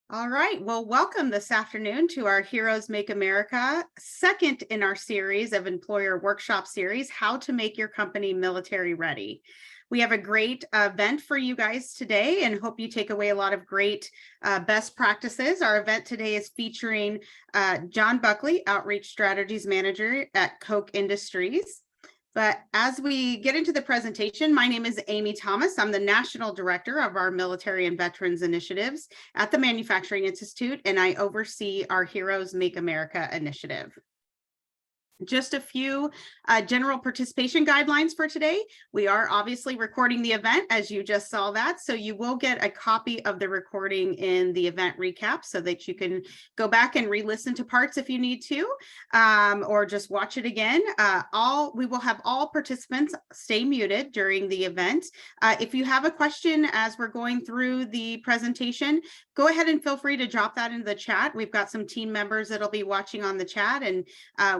All right. Well, welcome this afternoon to our Heroes Make America, second in our series of employer workshop series, How to Make Your Company Military Ready. We have a great event for you guys today and hope you take away a lot of great best practices. Our event today is featuring John Buckley, Outreach Strategies Manager at Koch Industries. But as we get into the presentation, my name is Amy Thomas. I'm the National Director of our Military and Veterans Initiatives at the Manufacturing Institute, and I oversee our Heroes Make America initiative. Just a few general participation guidelines for today. We are obviously recording the event, as you just saw that, so you will get a copy of the recording in the event recap so that you can go back and re-listen to parts if you need to, or just watch it again. We will have all participants stay muted during the event. If you have a question as we're going through the presentation, go ahead and feel free to drop that into the chat. We've got some team members that'll be watching on the chat, and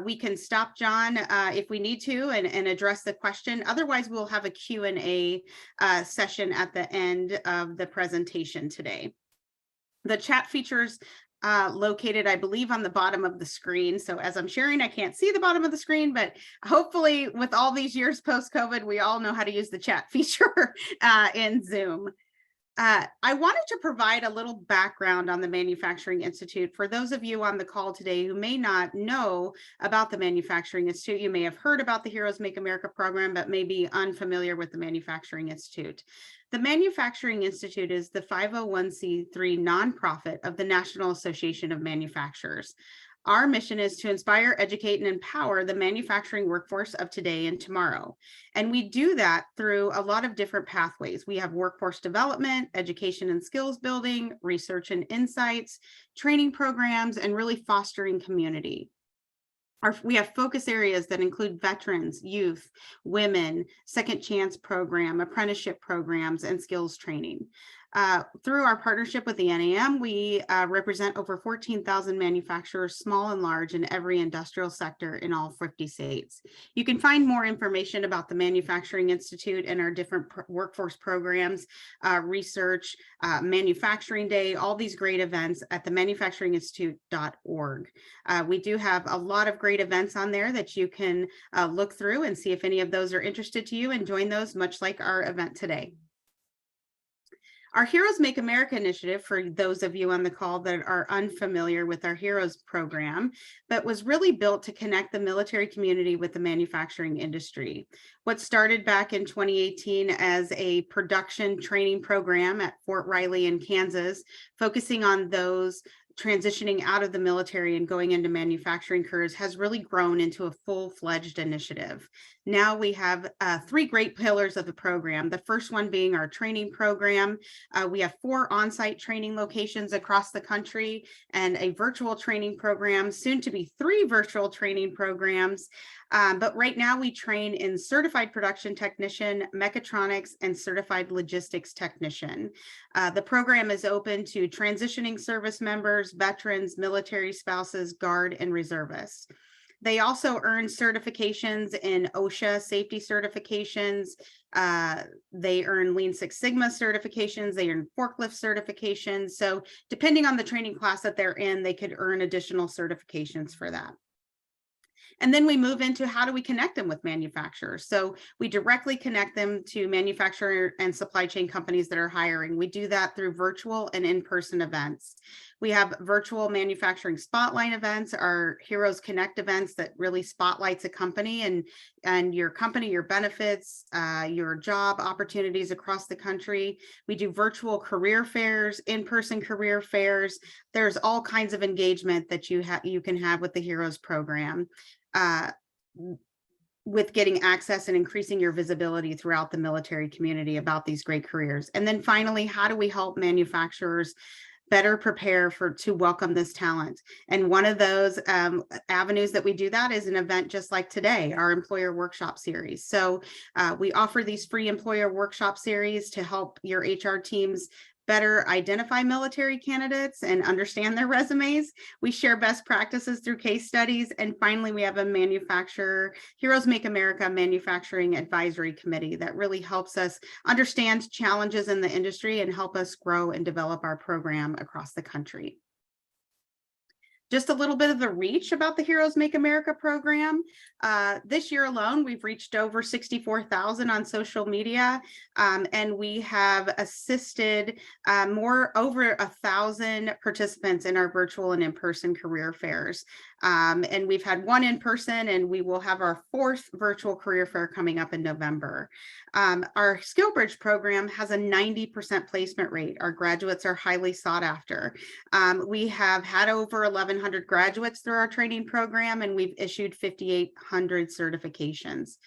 we can stop John if we need to and address the question. Otherwise, we'll have a Q&A session at the end of the presentation today. The chat features located, I believe, on the bottom of the screen. So as I'm sharing, I can't see the bottom of the screen, but hopefully with all these years post-COVID, we all know how to use the chat feature in Zoom. I wanted to provide a little background on the Manufacturing Institute. For those of you on the call today who may not know about the Manufacturing Institute, you may have heard about the Heroes Make America program, but may be unfamiliar with the Manufacturing Institute. The Manufacturing Institute is the 501c3 nonprofit of the National Association of Manufacturers. Our mission is to inspire, educate, and empower the manufacturing workforce of today and tomorrow. And we do that through a lot of different pathways. We have workforce development, education and skills building, research and insights, training programs, and really fostering community. We have focus areas that include veterans, youth, women, second chance program, apprenticeship programs, and skills training. Through our partnership with the NAM, we represent over 14,000 manufacturers, small and large, in every industrial sector in all 50 states. You can find more information about the Manufacturing Institute and our different workforce programs, research, Manufacturing Day, all these great events at the manufacturinginstitute.org. We do have a lot of great events on there that you can look through and see if any of those are interested to you and join those, much like our event today. Our Heroes Make America initiative, for those of you on the call that are unfamiliar with our Heroes program, but was really built to connect the military community with the manufacturing industry. What started back in 2018 as a production training program at Fort Riley in Kansas, focusing on those transitioning out of the military and going into manufacturing careers, has really grown into a full-fledged initiative. Now we have three great pillars of the program. The first one being our training program. We have 4 on-site training locations across the country and a virtual training program, soon to be 3 virtual training programs. But right now we train in certified production technician, mechatronics, and certified logistics technician. The program is open to transitioning service members, veterans, military spouses, Guard, and reservists. They also earn certifications in OSHA safety certifications. They earn Lean Six Sigma certifications. They earn forklift certifications. So depending on the training class that they're in, they could earn additional certifications for that. And then we move into how do we connect them with manufacturers? So we directly connect them to manufacturer and supply chain companies that are hiring. We do that through virtual and in-person events. We have virtual manufacturing spotlight events, our Heroes Connect events that really spotlights a company and your company, your benefits, your job opportunities across the country. We do virtual career fairs, in-person career fairs. There's all kinds of engagement that you can have with the Heroes program. With getting access and increasing your visibility throughout the military community about these great careers. And then finally, how do we help manufacturers better prepare to welcome this talent? And one of those avenues that we do that is an event just like today, our employer workshop series. So we offer these free employer workshop series to help your HR teams better identify military candidates and understand their resumes. We share best practices through case studies. And finally, we have a Heroes Make America Manufacturing Advisory Committee that really helps us understand challenges in the industry and help us grow and develop our program across the country. Just a little bit of the reach about the Heroes Make America program. This year alone, we've reached over 64,000 on social media, and we have assisted over 1,000 participants in our virtual and in-person career fairs. And we've had one in person, and we will have our 4th virtual career fair coming up in November. Our SkillBridge program has a 90% placement rate. Our graduates are highly sought after. We have had over 1,100 graduates through our training program, and we've issued 5,800 certifications.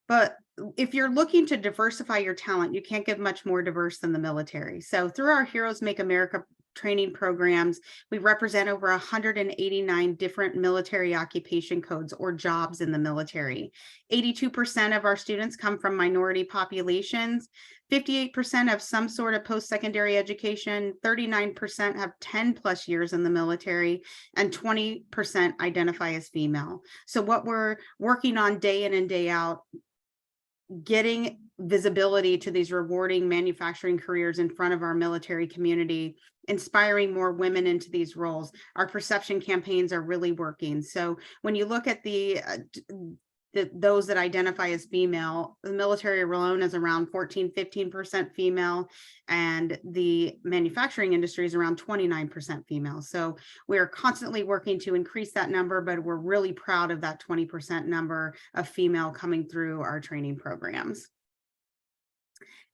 But if you're looking to diversify your talent, you can't get much more diverse than the military. So through our Heroes Make America training programs, we represent over 189 different military occupation codes or jobs in the military. 82% of our students come from minority populations. 58% have some sort of post-secondary education, 39% have 10 plus years in the military, and 20% identify as female. So what we're working on day in and day out, getting visibility to these rewarding manufacturing careers in front of our military community, inspiring more women into these roles. Our perception campaigns are really working. So when you look at those that identify as female, the military alone is around 14-15% female, and the manufacturing industry is around 29% female. So we're constantly working to increase that number, but we're really proud of that 20% number of female coming through our training programs.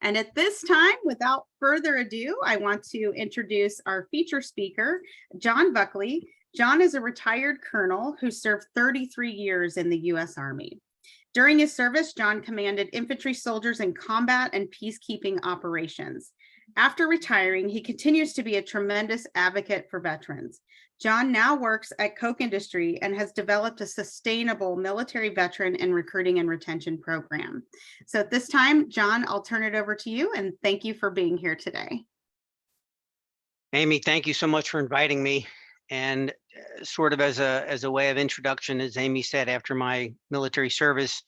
And at this time, without further ado, I want to introduce our feature speaker, John Buckley. John is a retired colonel who served 33 years in the U.S. Army. During his service, John commanded infantry soldiers in combat and peacekeeping operations. After retiring, he continues to be a tremendous advocate for veterans. John now works at Koch Industries and has developed a sustainable military veteran and recruiting and retention program. So at this time, John, I'll turn it over to you, and thank you for being here today. Amy, thank you so much for inviting me. And sort of as a way of introduction, as Amy said, after my military service,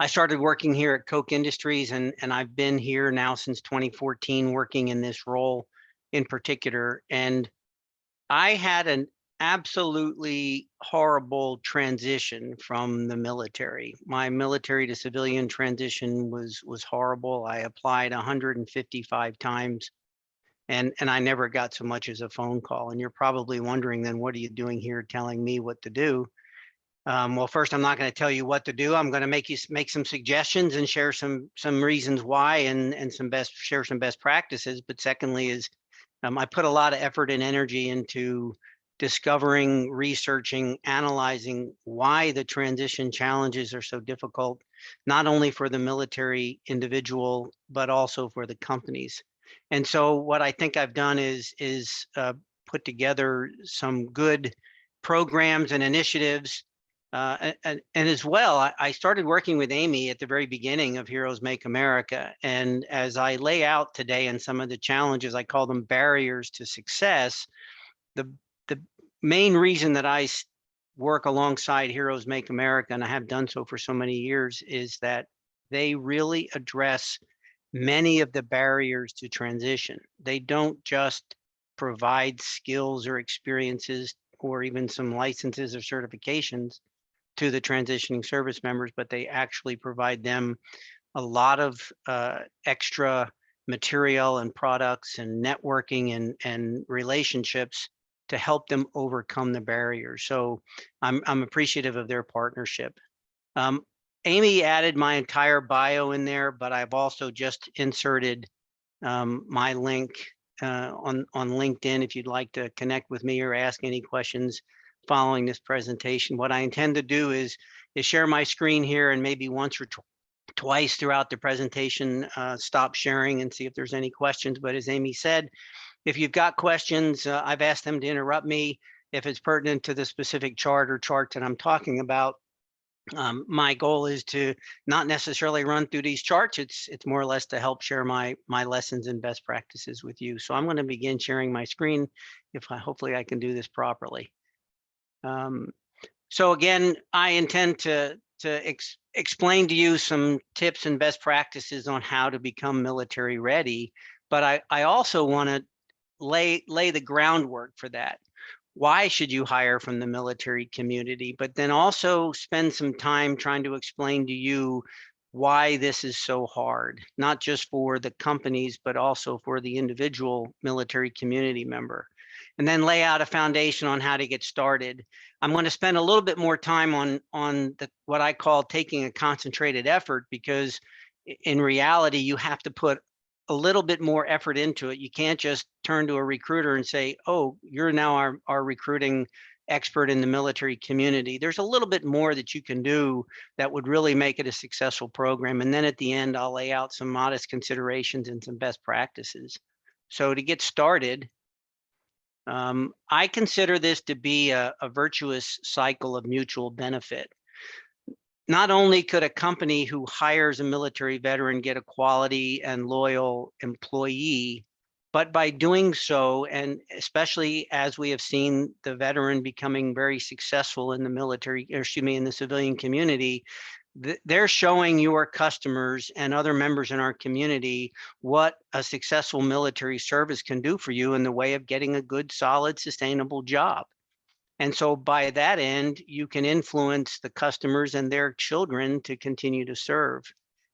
I started working here at Koch Industries, and I've been here now since 2014 working in this role in particular. And I had an absolutely horrible transition from the military. My military to civilian transition was horrible. I applied 155 times. And I never got so much as a phone call. And you're probably wondering, then what are you doing here telling me what to do? Well, first, I'm not going to tell you what to do. I'm going to make some suggestions and share some reasons why, and share some best practices. But secondly is I put a lot of effort and energy into discovering, researching, analyzing why the transition challenges are so difficult, not only for the military individual, but also for the companies. And so what I think I've done is put together some good programs and initiatives. And as well, I started working with Amy at the very beginning of Heroes Make America. And as I lay out today in some of the challenges, I call them barriers to success. The main reason that I work alongside Heroes Make America, and I have done so for so many years, is that they really address many of the barriers to transition. They don't just provide skills or experiences or even some licenses or certifications to the transitioning service members, but they actually provide them a lot of extra material and products and networking and relationships to help them overcome the barriers. So I'm appreciative of their partnership. Amy added my entire bio in there, but I've also just inserted my link on LinkedIn if you'd like to connect with me or ask any questions following this presentation. What I intend to do is share my screen here, and maybe once or twice throughout the presentation, stop sharing and see if there's any questions. But as Amy said, if you've got questions, I've asked them to interrupt me if it's pertinent to the specific chart or charts that I'm talking about. My goal is to not necessarily run through these charts. It's more or less to help share my lessons and best practices with you. So I'm going to begin sharing my screen. Hopefully I can do this properly. So again, I intend to explain to you some tips and best practices on how to become military ready, but I also want to lay the groundwork for that. Why should you hire from the military community? But then also spend some time trying to explain to you why this is so hard, not just for the companies, but also for the individual military community member. And then lay out a foundation on how to get started. I'm going to spend a little bit more time on what I call taking a concentrated effort, because in reality, you have to put a little bit more effort into it. You can't just turn to a recruiter and say, oh, you're now our recruiting expert in the military community. There's a little bit more that you can do that would really make it a successful program. And then at the end, I'll lay out some modest considerations and some best practices. So to get started, I consider this to be a virtuous cycle of mutual benefit. Not only could a company who hires a military veteran get a quality and loyal employee, but by doing so, and especially as we have seen the veteran becoming very successful in the military, or excuse me, in the civilian community, they're showing your customers and other members in our community what a successful military service can do for you in the way of getting a good, solid, sustainable job. And so by that end, you can influence the customers and their children to continue to serve.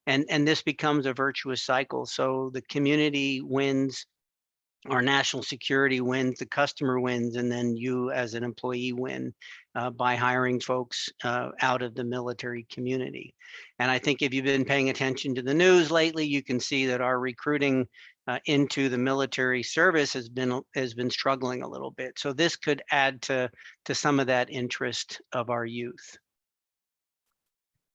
And this becomes a virtuous cycle. So the community wins, our national security wins, the customer wins, and then you as an employee win by hiring folks out of the military community. And I think if you've been paying attention to the news lately, you can see that our recruiting into the military service has been struggling a little bit. So this could add to some of that interest of our youth.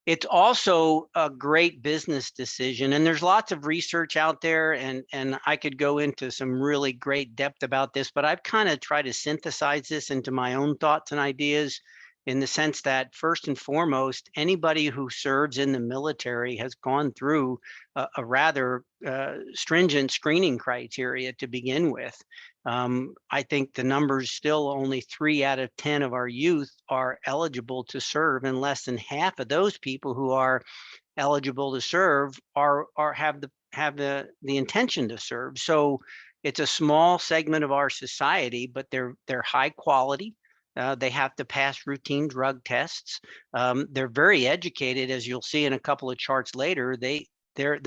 It's also a great business decision, and there's lots of research out there, and I could go into some really great depth about this, but I've kind of tried to synthesize this into my own thoughts and ideas, in the sense that first and foremost, anybody who serves in the military has gone through a rather stringent screening criteria to begin with. I think the numbers still, only 3 out of 10 of our youth are eligible to serve, and less than half of those people who are eligible to serve have the intention to serve. So it's a small segment of our society, but they're high quality. They have to pass routine drug tests. They're very educated, as you'll see in a couple of charts later. The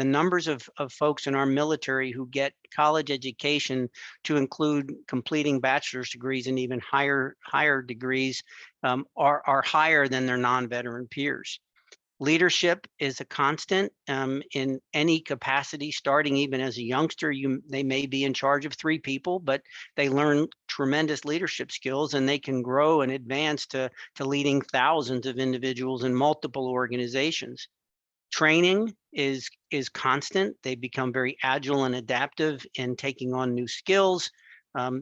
numbers of folks in our military who get college education, to include completing bachelor's degrees and even higher degrees, are higher than their non-veteran peers. Leadership is a constant in any capacity. Starting even as a youngster, they may be in charge of 3 people, but they learn tremendous leadership skills, and they can grow and advance to leading thousands of individuals in multiple organizations. Training is constant. They become very agile and adaptive in taking on new skills.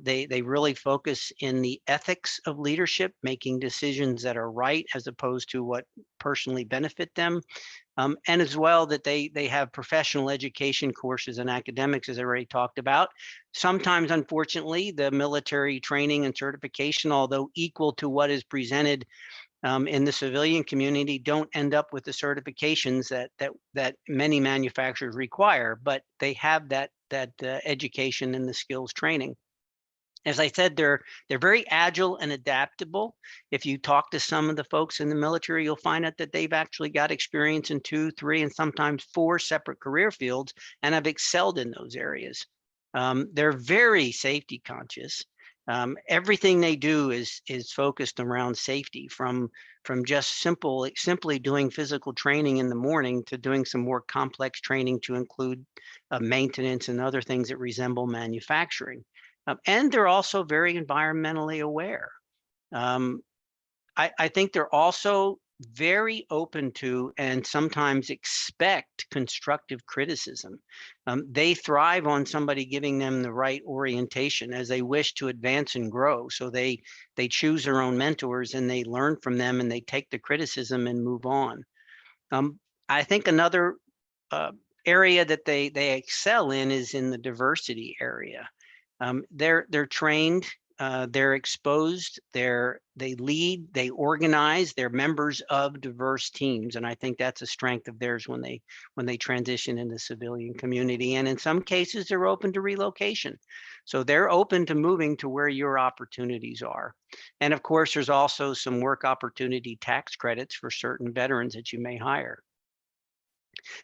They really focus in the ethics of leadership, making decisions that are right as opposed to what personally benefit them. And as well, that they have professional education courses and academics, as I already talked about. Sometimes, unfortunately, the military training and certification, although equal to what is presented in the civilian community, don't end up with the certifications that many manufacturers require, but they have that education and the skills training. As I said, they're very agile and adaptable. If you talk to some of the folks in the military, you'll find out that they've actually got experience in 2, 3, and sometimes 4 separate career fields, and have excelled in those areas. They're very safety conscious. Everything they do is focused around safety, from just simply doing physical training in the morning to doing some more complex training to include maintenance and other things that resemble manufacturing. And they're also very environmentally aware. I think they're also very open to and sometimes expect constructive criticism. They thrive on somebody giving them the right orientation as they wish to advance and grow. So they choose their own mentors and they learn from them and they take the criticism and move on. I think another uh, area that they excel in is in the diversity area. They're trained, they're exposed, they lead, they organize, they're members of diverse teams, and I think that's a strength of theirs when they transition in the civilian community. And in some cases, they're open to relocation, so they're open to moving to where your opportunities are. And of course, there's also some work opportunity tax credits for certain veterans that you may hire.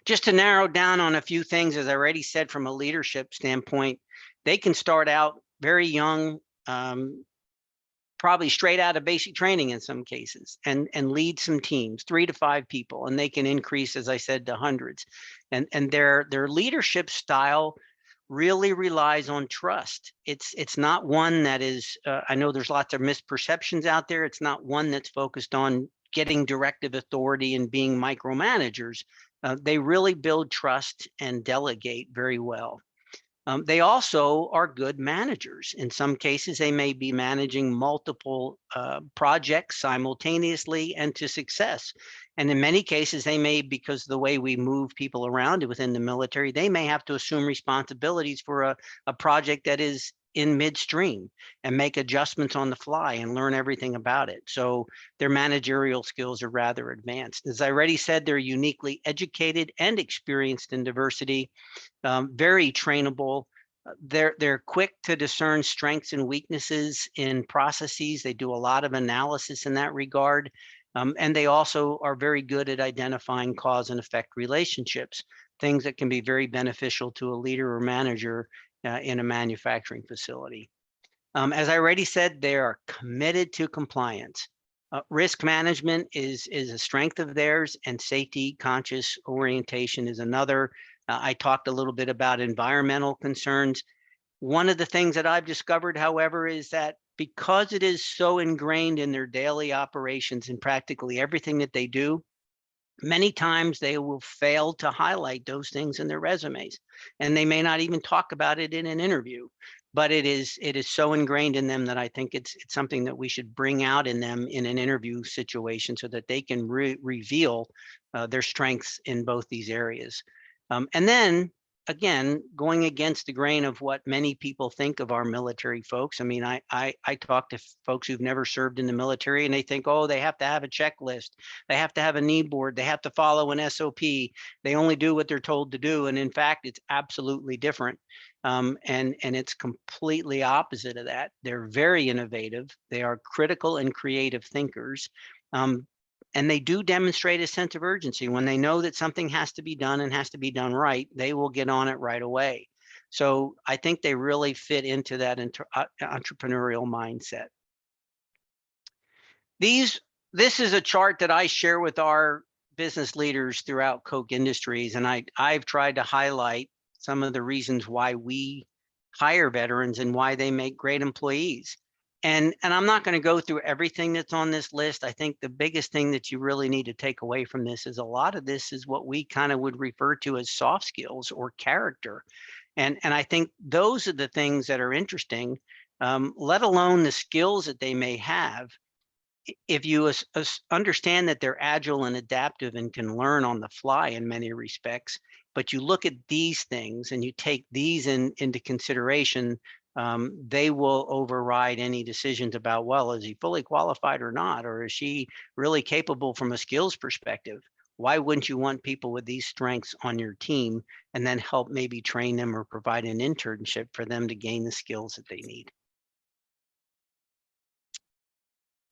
Just to narrow down on a few things, as I already said, from a leadership standpoint, they can start out very young, probably straight out of basic training in some cases, and lead some teams, 3 to 5 people, and they can increase, as I said, to hundreds. And their leadership style really relies on trust. It's not one that is, I know there's lots of misperceptions out there. It's not one that's focused on getting directive authority and being micromanagers. They really build trust and delegate very well. They also are good managers. In some cases, they may be managing multiple projects simultaneously and to success. And in many cases, they may, because of the way we move people around within the military, they may have to assume responsibilities for a project that is in midstream and make adjustments on the fly and learn everything about it. So their managerial skills are rather advanced. As I already said, they're uniquely educated and experienced in diversity. Very trainable. They're quick to discern strengths and weaknesses in processes. They do a lot of analysis in that regard. And they also are very good at identifying cause and effect relationships, things that can be very beneficial to a leader or manager in a manufacturing facility. As I already said, they are committed to compliance. Risk management is a strength of theirs, and safety conscious orientation is another. I talked a little bit about environmental concerns. One of the things that I've discovered, however, is that because it is so ingrained in their daily operations and practically everything that they do, many times they will fail to highlight those things in their resumes, and they may not even talk about it in an interview. But it is so ingrained in them that I think it's something that we should bring out in them in an interview situation so that they can reveal their strengths in both these areas. And then again, going against the grain of what many people think of our military folks. I mean, I talk to folks who've never served in the military and they think, oh, they have to have a checklist. They have to have a knee board. They have to follow an SOP. They only do what they're told to do. And in fact, it's absolutely different. And it's completely opposite of that. They're very innovative. They are critical and creative thinkers. And they do demonstrate a sense of urgency. When they know that something has to be done and has to be done right, they will get on it right away. So I think they really fit into that entrepreneurial mindset. This is a chart that I share with our business leaders throughout Koch Industries, and I've tried to highlight some of the reasons why we hire veterans and why they make great employees. And I'm not going to go through everything that's on this list. I think the biggest thing that you really need to take away from this is a lot of this is what we kind of would refer to as soft skills or character. And I think those are the things that are interesting, let alone the skills that they may have. If you understand that they're agile and adaptive and can learn on the fly in many respects, but you look at these things and you take these into consideration, they will override any decisions about, well, is he fully qualified or not? Or is she really capable from a skills perspective? Why wouldn't you want people with these strengths on your team and then help maybe train them or provide an internship for them to gain the skills that they need?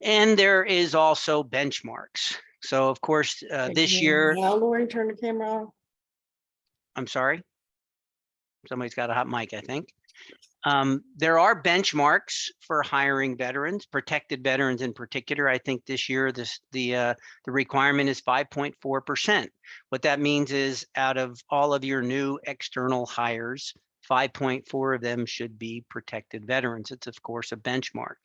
And there is also benchmarks. So of course, this year, Now, Lori, turn the camera on. I'm sorry, somebody's got a hot mic, I think. There are benchmarks for hiring veterans, protected veterans in particular. I think this year, the requirement is 5.4%. What that means is out of all of your new external hires, 5.4 of them should be protected veterans. It's of course a benchmark.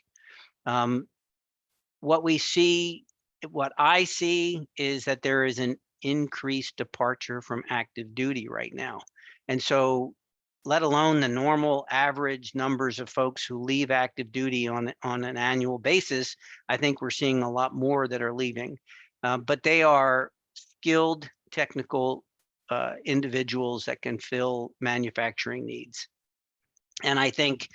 What we see what I see is that there is an increased departure from active duty right now. And so, let alone the normal average numbers of folks who leave active duty on an annual basis, I think we're seeing a lot more that are leaving. But they are skilled technical individuals that can fill manufacturing needs. And I think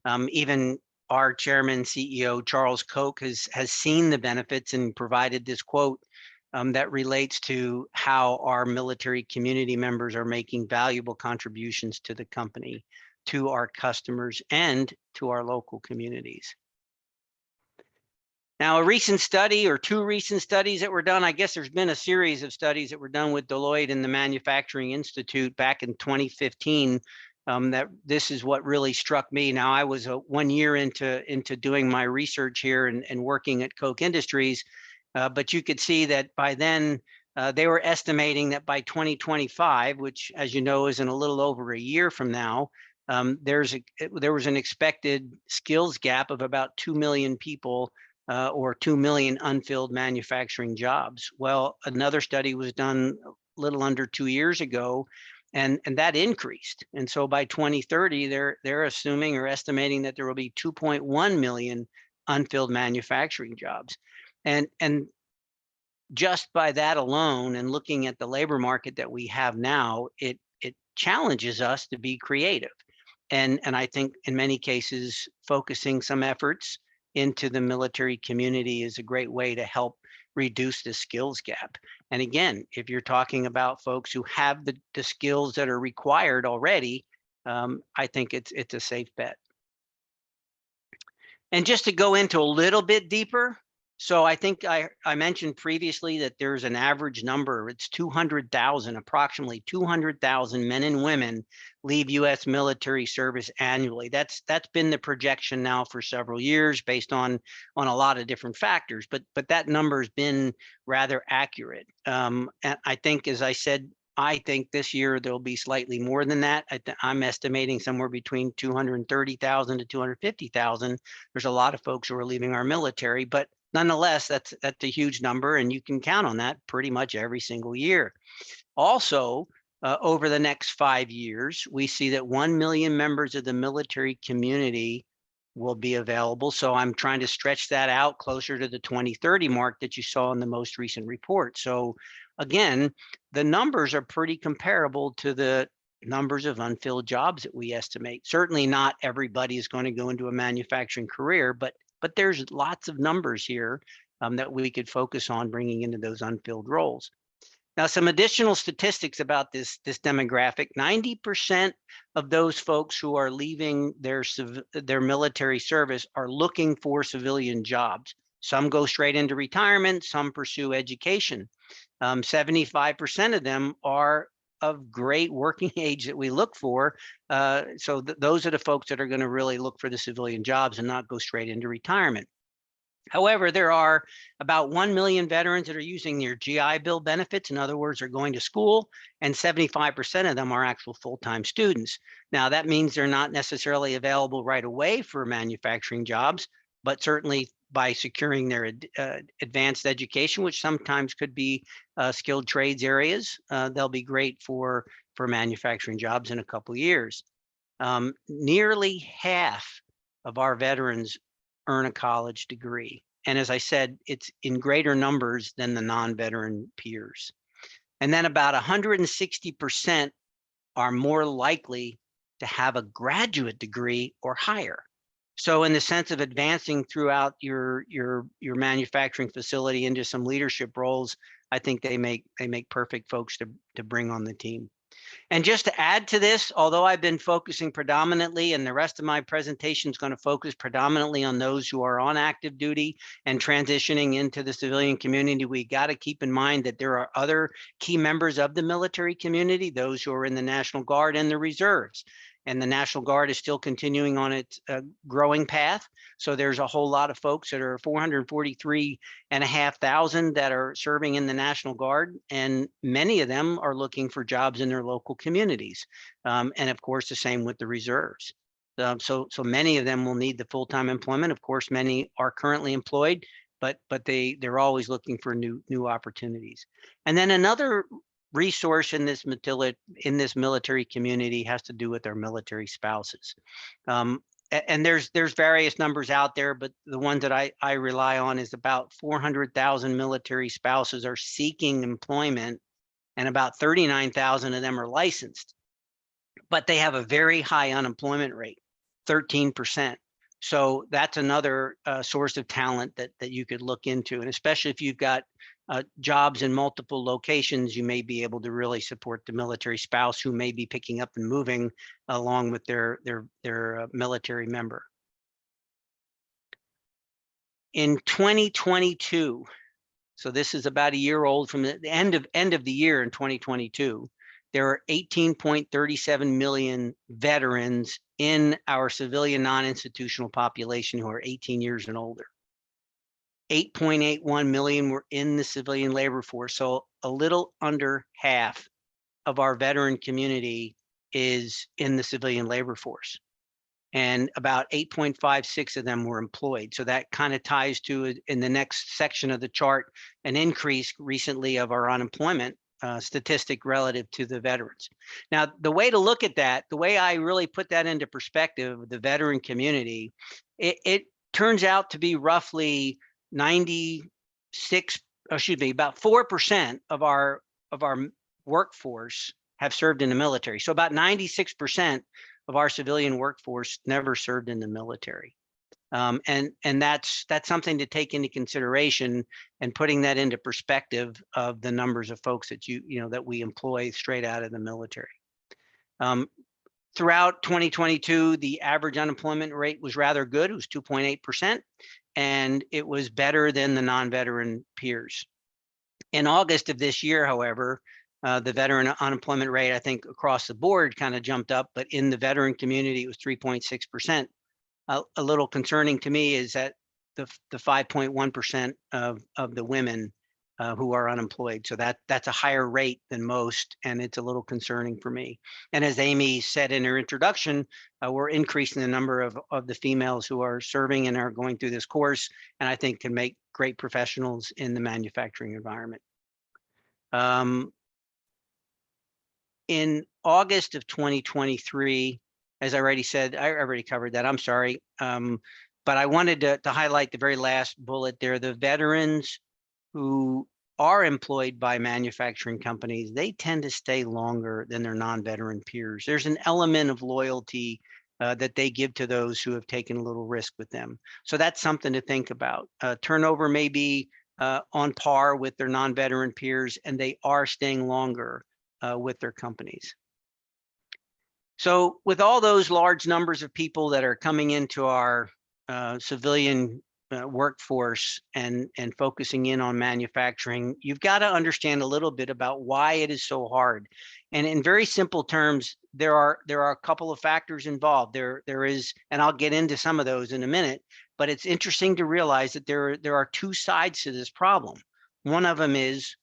even our chairman, CEO, Charles Koch, has seen the benefits and provided this quote that relates to how our military community members are making valuable contributions to the company, to our customers, and to our local communities. Now, a recent study or two recent studies that were done, I guess there's been a series of studies that were done with Deloitte and the Manufacturing Institute back in 2015. That this is what really struck me. Now, I was 1 year into doing my research here and working at Koch Industries, but you could see that by then they were estimating that by 2025, which, as you know, is in a little over a year from now, there was an expected skills gap of about 2 million people or 2 million unfilled manufacturing jobs. Well, another study was done a little under 2 years ago, and that increased. And so by 2030, they're assuming or estimating that there will be 2.1 million unfilled manufacturing jobs. And just by that alone, and looking at the labor market that we have now, it challenges us to be creative. And I think in many cases, focusing some efforts into the military community is a great way to help reduce the skills gap. And again, if you're talking about folks who have the skills that are required already, I think it's a safe bet. And just to go into a little bit deeper, so I think I mentioned previously that there's an average number, it's 200,000, approximately 200,000 men and women leave US military service annually. That's been the projection now for several years based on a lot of different factors, but that number has been rather accurate. And I think, as I said, I think this year there'll be slightly more than that. I'm estimating somewhere between 230,000 to 250,000. There's a lot of folks who are leaving our military, but nonetheless, that's a huge number, and you can count on that pretty much every single year. Also, over the next 5 years, we see that 1 million members of the military community will be available. So I'm trying to stretch that out closer to the 2030 mark that you saw in the most recent report. So again, the numbers are pretty comparable to the numbers of unfilled jobs that we estimate. Certainly not everybody is going to go into a manufacturing career, but there's lots of numbers here that we could focus on bringing into those unfilled roles. Now, some additional statistics about this demographic: 90% of those folks who are leaving their military service are looking for civilian jobs. Some go straight into retirement, some pursue education. 75% of them are of great working age that we look for. So those are the folks that are going to really look for the civilian jobs and not go straight into retirement. However, there are about 1 million veterans that are using their GI Bill benefits. In other words, they're going to school, and 75% of them are actual full-time students. Now, that means they're not necessarily available right away for manufacturing jobs, but certainly by securing their advanced education, which sometimes could be skilled trades areas, they'll be great for manufacturing jobs in a couple of years. Nearly half of our veterans earn a college degree. And as I said, it's in greater numbers than the non-veteran peers. And then about 160% are more likely to have a graduate degree or higher. So in the sense of advancing throughout your manufacturing facility into some leadership roles, I think they make perfect folks to bring on the team. And just to add to this, although I've been focusing predominantly, and the rest of my presentation is going to focus predominantly on those who are on active duty and transitioning into the civilian community, we got to keep in mind that there are other key members of the military community, those who are in the National Guard and the reserves. And the National Guard is still continuing on its growing path. So there's a whole lot of folks that are 443,500 that are serving in the National Guard, and many of them are looking for jobs in their local communities. And of course, the same with the reserves. So many of them will need the full-time employment. Of course, many are currently employed, but they're always looking for new opportunities. And then another resource in this military community has to do with their military spouses. And there's various numbers out there, but the ones that I rely on is about 400,000 military spouses are seeking employment, and about 39,000 of them are licensed, but they have a very high unemployment rate, 13%. So that's another source of talent that you could look into, and especially if you've got jobs in multiple locations, you may be able to really support the military spouse who may be picking up and moving along with their military member. In 2022, so this is about a year old from the end of the year in 2022, there are 18.37 million veterans in our civilian non-institutional population who are 18 years and older. 8.81 million were in the civilian labor force. So a little under half of our veteran community is in the civilian labor force. And about 8.56 of them were employed. So that kind of ties to, in the next section of the chart, an increase recently of our unemployment statistic relative to the veterans. Now, the way to look at that, the way I really put that into perspective, the veteran community, it turns out to be roughly 96, about 4% of our workforce have served in the military. So about 96% of our civilian workforce never served in the military. And that's something to take into consideration, and putting that into perspective of the numbers of folks that that we employ straight out of the military. Throughout 2022, the average unemployment rate was rather good. It was 2.8%, and it was better than the non-veteran peers. In August of this year, however, the veteran unemployment rate, I think across the board, kind of jumped up, but in the veteran community, it was 3.6%. A little concerning to me is that the 5.1% of the women who are unemployed. So that's a higher rate than most, and it's a little concerning for me. And as Amy said in her introduction, we're increasing the number of the females who are serving and are going through this course, and I think can make great professionals in the manufacturing environment. In August of 2023, as I already said, I already covered that, I'm sorry. But I wanted to highlight the very last bullet there. The veterans who are employed by manufacturing companies, they tend to stay longer than their non-veteran peers. There's an element of loyalty that they give to those who have taken a little risk with them. So that's something to think about. Turnover may be on par with their non-veteran peers, and they are staying longer with their companies. So with all those large numbers of people that are coming into our civilian workforce and focusing in on manufacturing, you've got to understand a little bit about why it is so hard. And in very simple terms, there are a couple of factors involved. There is, and I'll get into some of those in a minute, but it's interesting to realize that there are two sides to this problem. One of them is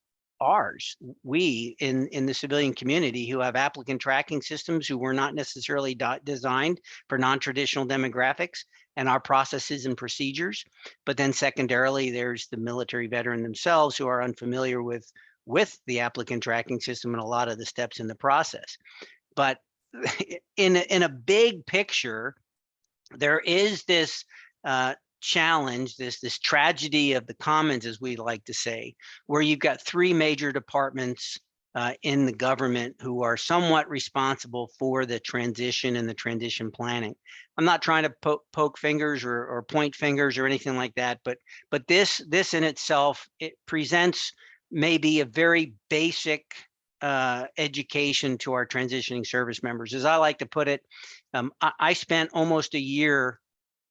ours, we in the civilian community, who have applicant tracking systems who were not necessarily designed for non-traditional demographics, and our processes and procedures. But then secondarily, there's the military veteran themselves who are unfamiliar with the applicant tracking system and a lot of the steps in the process. But in a big picture, there is this challenge, this tragedy of the commons, as we like to say, where you've got three major departments in the government who are somewhat responsible for the transition and the transition planning. I'm not trying to poke fingers or point fingers or anything like that, but this in itself, it presents maybe a very basic education to our transitioning service members. As I like to put it, I spent almost a year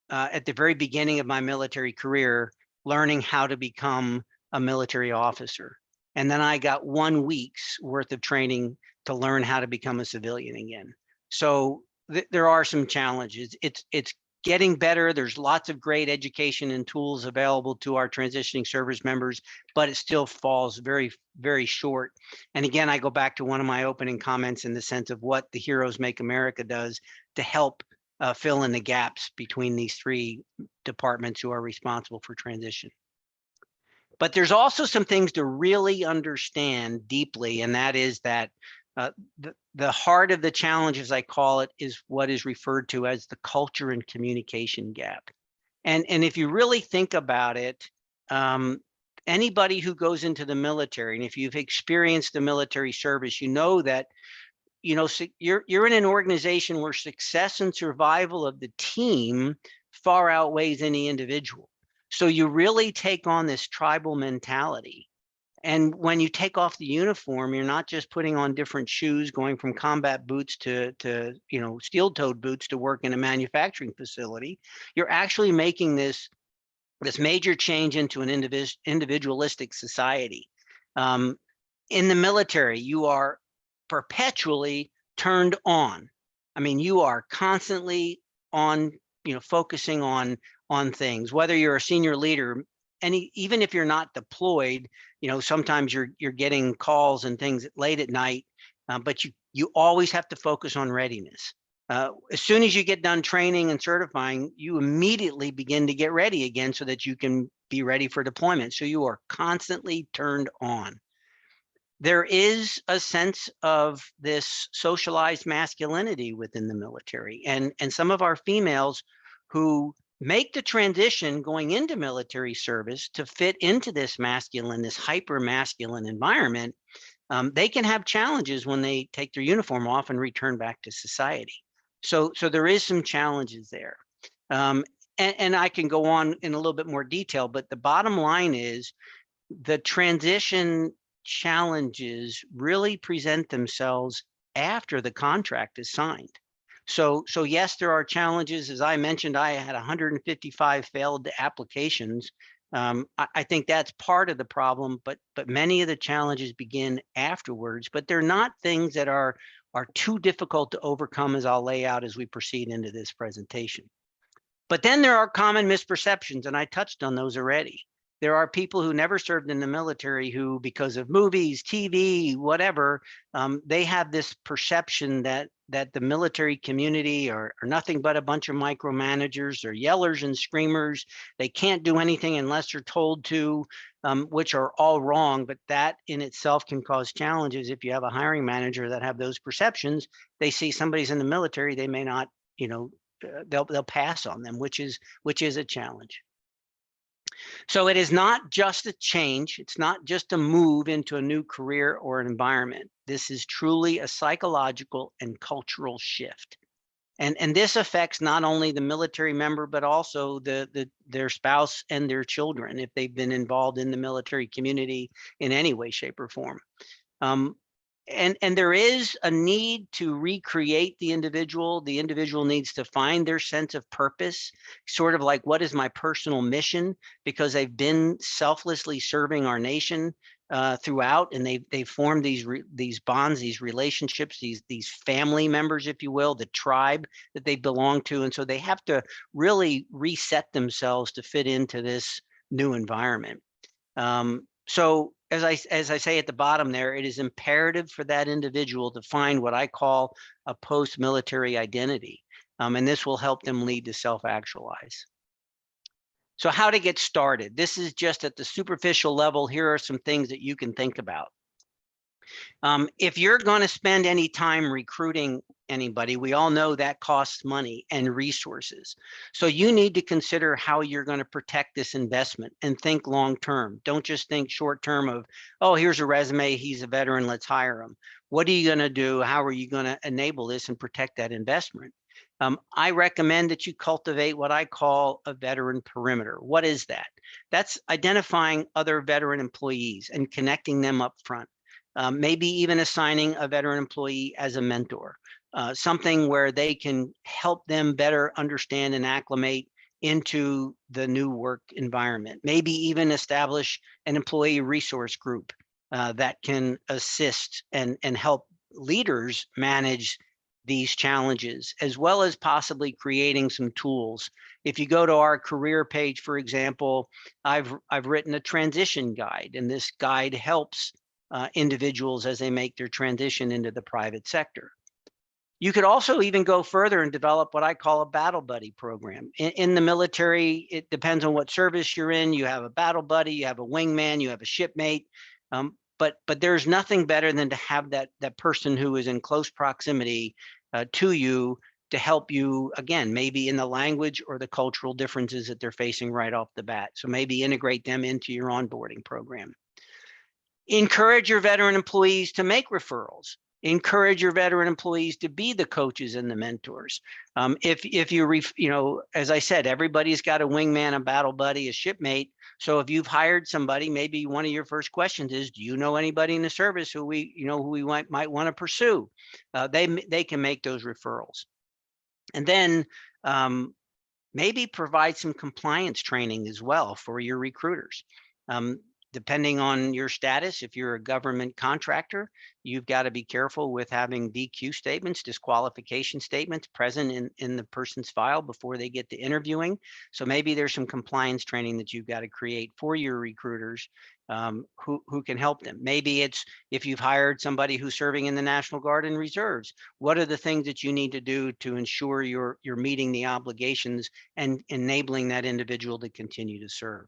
at the very beginning of my military career learning how to become a military officer. And then I got 1 week's worth of training to learn how to become a civilian again. So there are some challenges. It's getting better. There's lots of great education and tools available to our transitioning service members, but it still falls very, very short. And again, I go back to one of my opening comments in the sense of what the Heroes Make America does to help fill in the gaps between these three departments who are responsible for transition. But there's also some things to really understand deeply, and that is that the heart of the challenge, as I call it, is what is referred to as the culture and communication gap. And if you really think about it, anybody who goes into the military, and if you've experienced the military service, you know that you're in an organization where success and survival of the team far outweighs any individual. So you really take on this tribal mentality. And when you take off the uniform, you're not just putting on different shoes, going from combat boots to steel-toed boots to work in a manufacturing facility. You're actually making this major change into an individualistic society. In the military, you are perpetually turned on. I mean, you are constantly on, focusing on things. Whether you're a senior leader, even if you're not deployed, sometimes you're getting calls and things late at night, but you always have to focus on readiness. As soon as you get done training and certifying, you immediately begin to get ready again so that you can be ready for deployment. So you are constantly turned on. There is a sense of this socialized masculinity within the military, and some of our females who make the transition going into military service to fit into this hyper masculine environment, they can have challenges when they take their uniform off and return back to society. So there is some challenges there. And I can go on in a little bit more detail, but the bottom line is the transition challenges really present themselves after the contract is signed. So yes, there are challenges. As I mentioned, I had 155 failed applications. I think that's part of the problem, but many of the challenges begin afterwards. But they're not things that are too difficult to overcome, as I'll lay out as we proceed into this presentation. But then there are common misperceptions, and I touched on those already. There are people who never served in the military who, because of movies, TV, whatever, they have this perception that the military community are nothing but a bunch of micromanagers or yellers and screamers. They can't do anything unless they're told to, which are all wrong. But that in itself can cause challenges. If you have a hiring manager that have those perceptions, they see somebody's in the military, they may not, they'll pass on them, which is a challenge. So it is not just a change. It's not just a move into a new career or an environment. This is truly a psychological and cultural shift. And this affects not only the military member, but also their spouse and their children, if they've been involved in the military community in any way, shape, or form. And there is a need to recreate the individual. The individual needs to find their sense of purpose, sort of like, what is my personal mission? Because they've been selflessly serving our nation throughout, and they've formed these bonds, these relationships, these family members, if you will, the tribe that they belong to. And so they have to really reset themselves to fit into this new environment. So as I say at the bottom there, it is imperative for that individual to find what I call a post-military identity. And this will help them lead to self-actualize. So how to get started? This is just at the superficial level. Here are some things that you can think about. If you're going to spend any time recruiting anybody, we all know that costs money and resources. So you need to consider how you're going to protect this investment and think long term. Don't just think short term of, oh, here's a resume, he's a veteran, let's hire him. What are you going to do? How are you going to enable this and protect that investment? I recommend that you cultivate what I call a veteran perimeter. What is that? That's identifying other veteran employees and connecting them up front. Maybe even assigning a veteran employee as a mentor, something where they can help them better understand and acclimate into the new work environment. Maybe even establish an employee resource group that can assist and help leaders manage these challenges, as well as possibly creating some tools. If you go to our career page, for example, I've written a transition guide, and this guide helps individuals as they make their transition into the private sector. You could also even go further and develop what I call a battle buddy program. In the military, it depends on what service you're in. You have a battle buddy, you have a wingman, you have a shipmate. But there's nothing better than to have that person who is in close proximity to you to help you, again, maybe in the language or the cultural differences that they're facing right off the bat. So maybe integrate them into your onboarding program. Encourage your veteran employees to make referrals. Encourage your veteran employees to be the coaches and the mentors. If you, as I said, everybody's got a wingman, a battle buddy, a shipmate. So if you've hired somebody, maybe one of your first questions is, do you know anybody in the service who we might want to pursue? They can make those referrals. And then maybe provide some compliance training as well for your recruiters. Depending on your status, if you're a government contractor, you've got to be careful with having DQ statements, disqualification statements present in the person's file before they get to interviewing. So maybe there's some compliance training that you've got to create for your recruiters who can help them. Maybe it's if you've hired somebody who's serving in the National Guard and Reserves, what are the things that you need to do to ensure you're meeting the obligations and enabling that individual to continue to serve?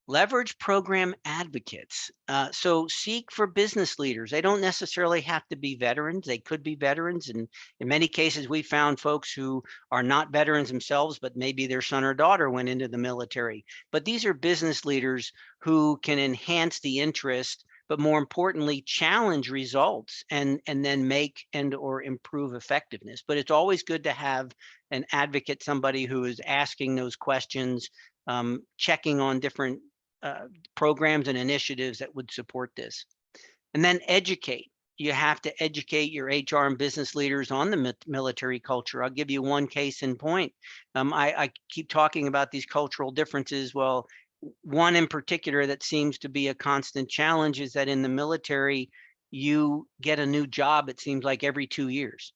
Leverage program advocates. So seek for business leaders. They don't necessarily have to be veterans. They could be veterans. And in many cases, we found folks who are not veterans themselves, but maybe their son or daughter went into the military. But these are business leaders who can enhance the interest, but more importantly, challenge results and then make and or improve effectiveness. But it's always good to have an advocate, somebody who is asking those questions, checking on different programs and initiatives that would support this. And then educate. You have to educate your HR and business leaders on the military culture. I'll give you one case in point. I keep talking about these cultural differences. Well, one in particular that seems to be a constant challenge is that in the military, you get a new job, it seems like every 2 years.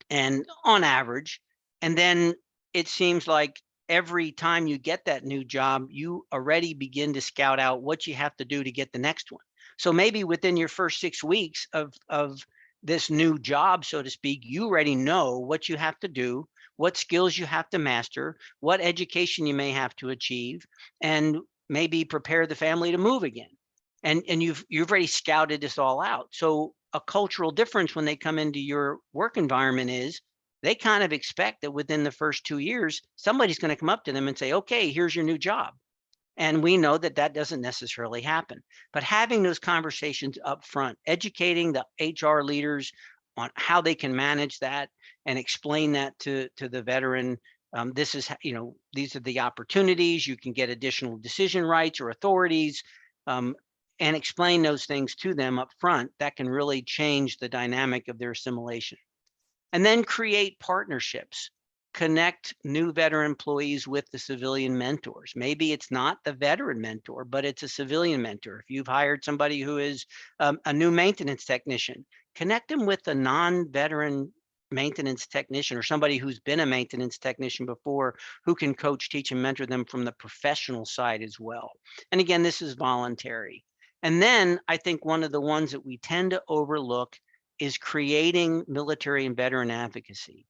And on average, and then it seems like every time you get that new job, you already begin to scout out what you have to do to get the next one. So maybe within your first 6 weeks of this new job, so to speak, you already know what you have to do, what skills you have to master, what education you may have to achieve, and maybe prepare the family to move again. And you've already scouted this all out. So a cultural difference when they come into your work environment is they kind of expect that within the first 2 years, somebody's going to come up to them and say, okay, here's your new job. And we know that that doesn't necessarily happen. But having those conversations up front, educating the HR leaders on how they can manage that and explain that to the veteran. This is, these are the opportunities. You can get additional decision rights or authorities, and explain those things to them up front. That can really change the dynamic of their assimilation. And then create partnerships. Connect new veteran employees with the civilian mentors. Maybe it's not the veteran mentor, but it's a civilian mentor. If you've hired somebody who is a new maintenance technician, connect them with a non-veteran maintenance technician or somebody who's been a maintenance technician before who can coach, teach, and mentor them from the professional side as well. And again, this is voluntary. And then I think one of the ones that we tend to overlook is creating military and veteran advocacy.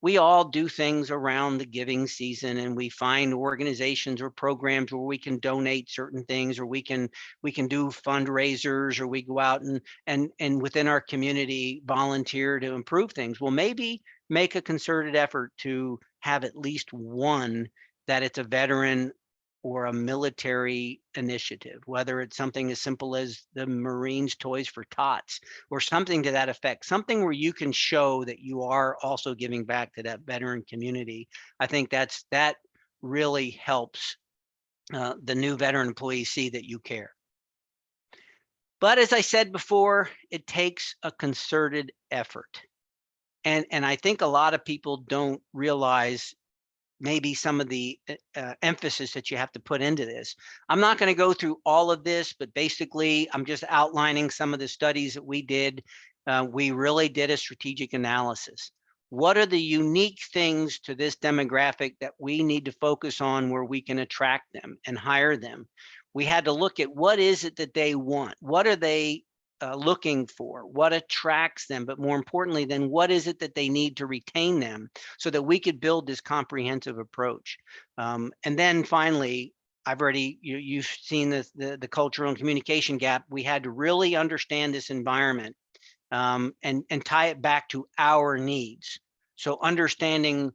We all do things around the giving season, and we find organizations or programs where we can donate certain things, or we can do fundraisers, or we go out and within our community volunteer to improve things. Well, maybe make a concerted effort to have at least one that it's a veteran or a military initiative, whether it's something as simple as the Marines Toys for Tots or something to that effect, something where you can show that you are also giving back to that veteran community. I think that really helps the new veteran employees see that you care. But as I said before, it takes a concerted effort. And I think a lot of people don't realize maybe some of the emphasis that you have to put into this. I'm not going to go through all of this, but basically I'm just outlining some of the studies that we did. We really did a strategic analysis. What are the unique things to this demographic that we need to focus on where we can attract them and hire them? We had to look at what is it that they want? What are they looking for, what attracts them, but more importantly, then what is it that they need to retain them, so that we could build this comprehensive approach. And then finally, you've seen the cultural and communication gap. We had to really understand this environment, and tie it back to our needs. So understanding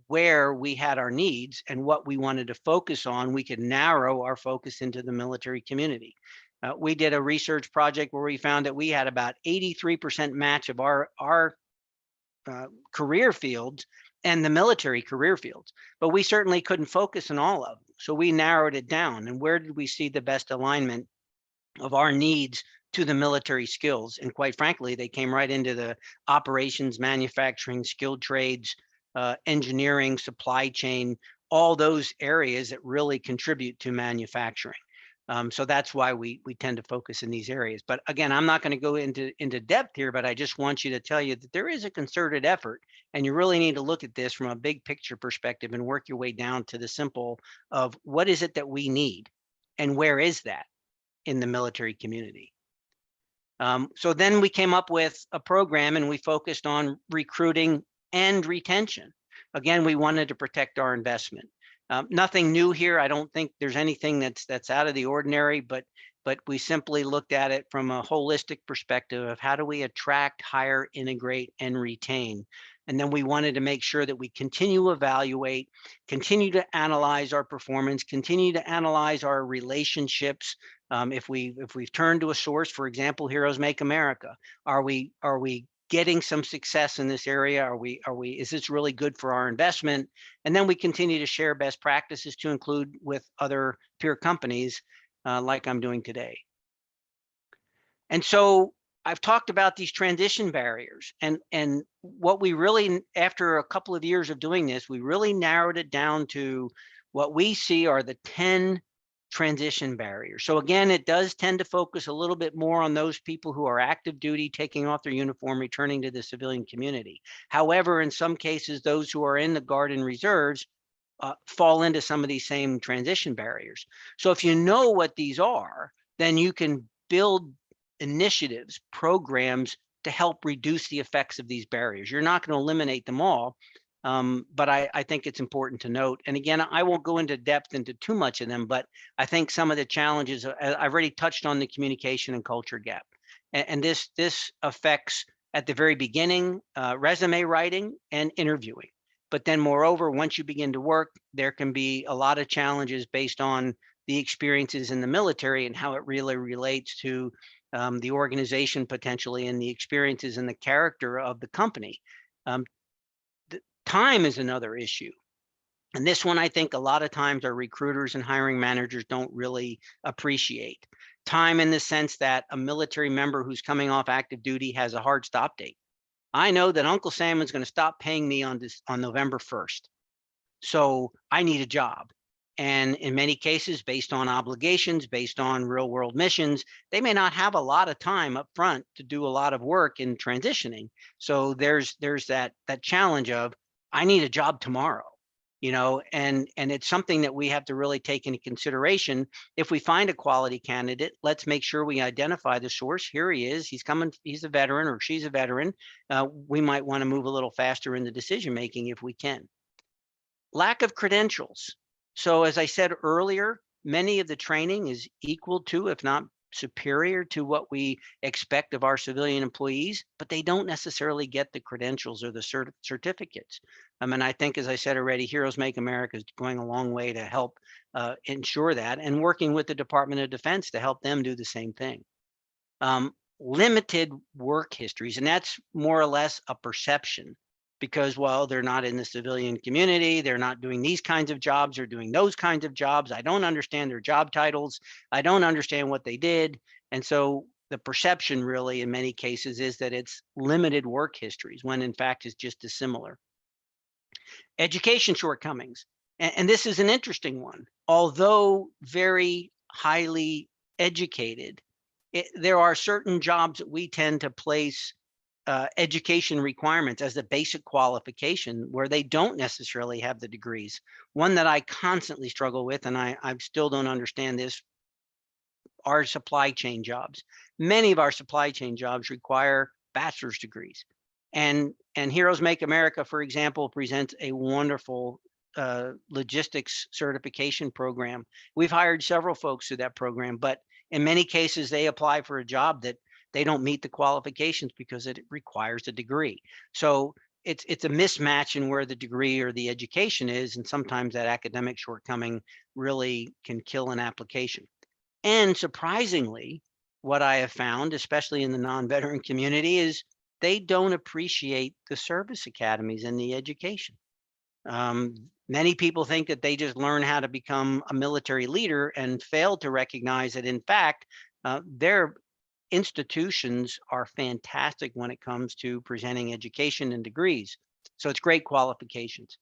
where we had our needs and what we wanted to focus on, we could narrow our focus into the military community. We did a research project where we found that we had about 83% match of our career fields and the military career fields, but we certainly couldn't focus on all of them. So we narrowed it down. And where did we see the best alignment of our needs to the military skills? And quite frankly, they came right into the operations, manufacturing, skilled trades, engineering, supply chain, all those areas that really contribute to manufacturing. So that's why we tend to focus in these areas. But again, I'm not going to go into depth here, but I just want you to tell you that there is a concerted effort, and you really need to look at this from a big picture perspective and work your way down to the simple of what is it that we need and where is that in the military community. So then we came up with a program and we focused on recruiting and retention. Again, we wanted to protect our investment. Nothing new here. I don't think there's anything that's out of the ordinary, but we simply looked at it from a holistic perspective of how do we attract, hire, integrate, and retain. And then we wanted to make sure that we continue to evaluate, continue to analyze our performance, continue to analyze our relationships. If we've turned to a source, for example, Heroes Make America, are we getting some success in this area? Is this really good for our investment? And then we continue to share best practices to include with other peer companies, like I'm doing today. And so I've talked about these transition barriers, and what we really, after a couple of years of doing this, we really narrowed it down to what we see are the 10 transition barriers. So again, it does tend to focus a little bit more on those people who are active duty, taking off their uniform, returning to the civilian community. However, in some cases, those who are in the Guard and Reserves fall into some of these same transition barriers. So if you know what these are, then you can build initiatives, programs to help reduce the effects of these barriers. You're not going to eliminate them all, but I think it's important to note. And again, I won't go into depth into too much of them, but I think some of the challenges, I've already touched on the communication and culture gap. And this affects at the very beginning, resume writing and interviewing. But then moreover, once you begin to work, there can be a lot of challenges based on the experiences in the military and how it really relates to the organization potentially and the experiences and the character of the company. Time is another issue. And this one, I think a lot of times our recruiters and hiring managers don't really appreciate. Time in the sense that a military member who's coming off active duty has a hard stop date. I know that Uncle Sam is going to stop paying me on November 1st. So I need a job. And in many cases, based on obligations, based on real world missions, they may not have a lot of time up front to do a lot of work in transitioning. So there's that challenge of, I need a job tomorrow, and it's something that we have to really take into consideration. If we find a quality candidate, let's make sure we identify the source. Here he is, he's coming, he's a veteran or she's a veteran. We might want to move a little faster in the decision making if we can. Lack of credentials. So as I said earlier, many of the training is equal to, if not superior to, what we expect of our civilian employees, but they don't necessarily get the credentials or the certificates. And I think, as I said already, Heroes Make America is going a long way to help ensure that, and working with the Department of Defense to help them do the same thing. Limited work histories, and that's more or less a perception. Because, well, they're not in the civilian community, they're not doing these kinds of jobs, or doing those kinds of jobs. I don't understand their job titles. I don't understand what they did. And so the perception really in many cases is that it's limited work histories, when in fact it's just dissimilar. Education shortcomings. And this is an interesting one. Although very highly educated, there are certain jobs that we tend to place education requirements as the basic qualification where they don't necessarily have the degrees. One that I constantly struggle with, and I still don't understand this, are supply chain jobs. many of our supply chain jobs require bachelor's degrees. And Heroes Make America, for example, presents a wonderful logistics certification program. We've hired several folks through that program, but in many cases, they apply for a job that they don't meet the qualifications because it requires a degree. So it's a mismatch in where the degree or the education is, and sometimes that academic shortcoming really can kill an application. And surprisingly, what I have found, especially in the non-veteran community, is they don't appreciate the service academies and the education. Many people think that they just learn how to become a military leader and fail to recognize that, in fact, their institutions are fantastic when it comes to presenting education and degrees. So it's great qualifications.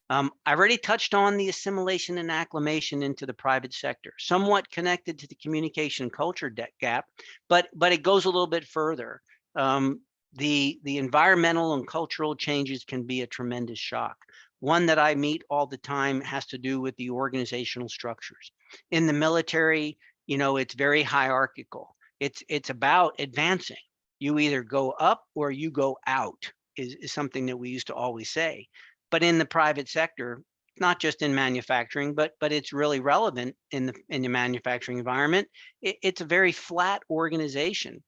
I've already touched on the assimilation and acclimation into the private sector, somewhat connected to the communication culture gap, but it goes a little bit further. The environmental and cultural changes can be a tremendous shock. One that I meet all the time has to do with the organizational structures. In the military, it's very hierarchical. It's about advancing. You either go up or you go out is something that we used to always say. But in the private sector, not just in manufacturing, but it's really relevant in the manufacturing environment. It's a very flat organization.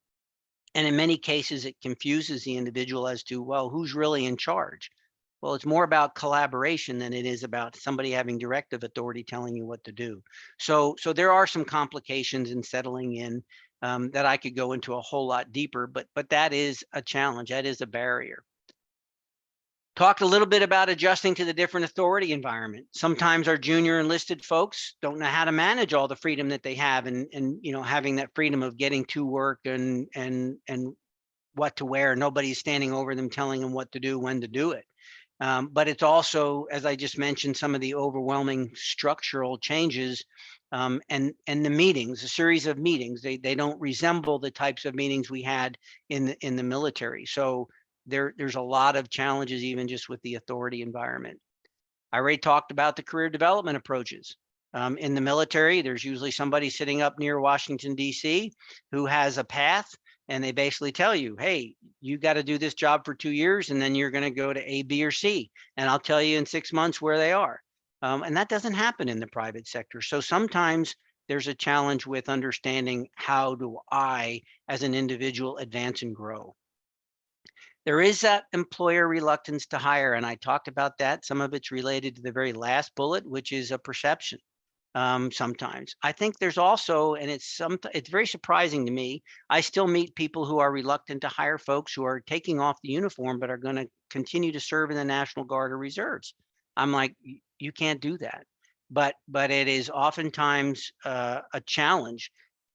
And in many cases, it confuses the individual as to, well, who's really in charge? Well, it's more about collaboration than it is about somebody having directive authority telling you what to do. So there are some complications in settling in that I could go into a whole lot deeper, but that is a challenge. That is a barrier. Talked a little bit about adjusting to the different authority environment. Sometimes our junior enlisted folks don't know how to manage all the freedom that they have, and having that freedom of getting to work and what to wear. Nobody's standing over them telling them what to do, when to do it. But it's also, as I just mentioned, some of the overwhelming structural changes and the meetings, a series of meetings. They don't resemble the types of meetings we had in the military. So there's a lot of challenges even just with the authority environment. I already talked about the career development approaches. In the military, there's usually somebody sitting up near Washington, D.C. who has a path, and they basically tell you, hey, you got to do this job for 2 years, and then you're going to go to A, B, or C, and I'll tell you in 6 months where they are. And that doesn't happen in the private sector. So sometimes there's a challenge with understanding, how do I, as an individual, advance and grow? There is that employer reluctance to hire, and I talked about that. Some of it's related to the very last bullet, which is a perception. Sometimes I think there's also, and it's very surprising to me, I still meet people who are reluctant to hire folks who are taking off the uniform but are going to continue to serve in the National Guard or Reserves. I'm like, you can't do that. But it is oftentimes a challenge.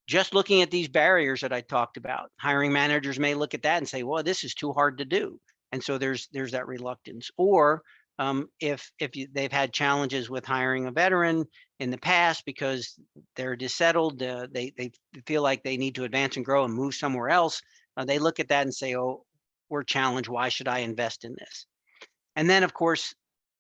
Just looking at these barriers that I talked about, hiring managers may look at that and say, well, this is too hard to do. And so there's that reluctance. Or if they've had challenges with hiring a veteran in the past because they're dissettled, they feel like they need to advance and grow and move somewhere else, they look at that and say, oh, we're challenged. Why should I invest in this? And then, of course,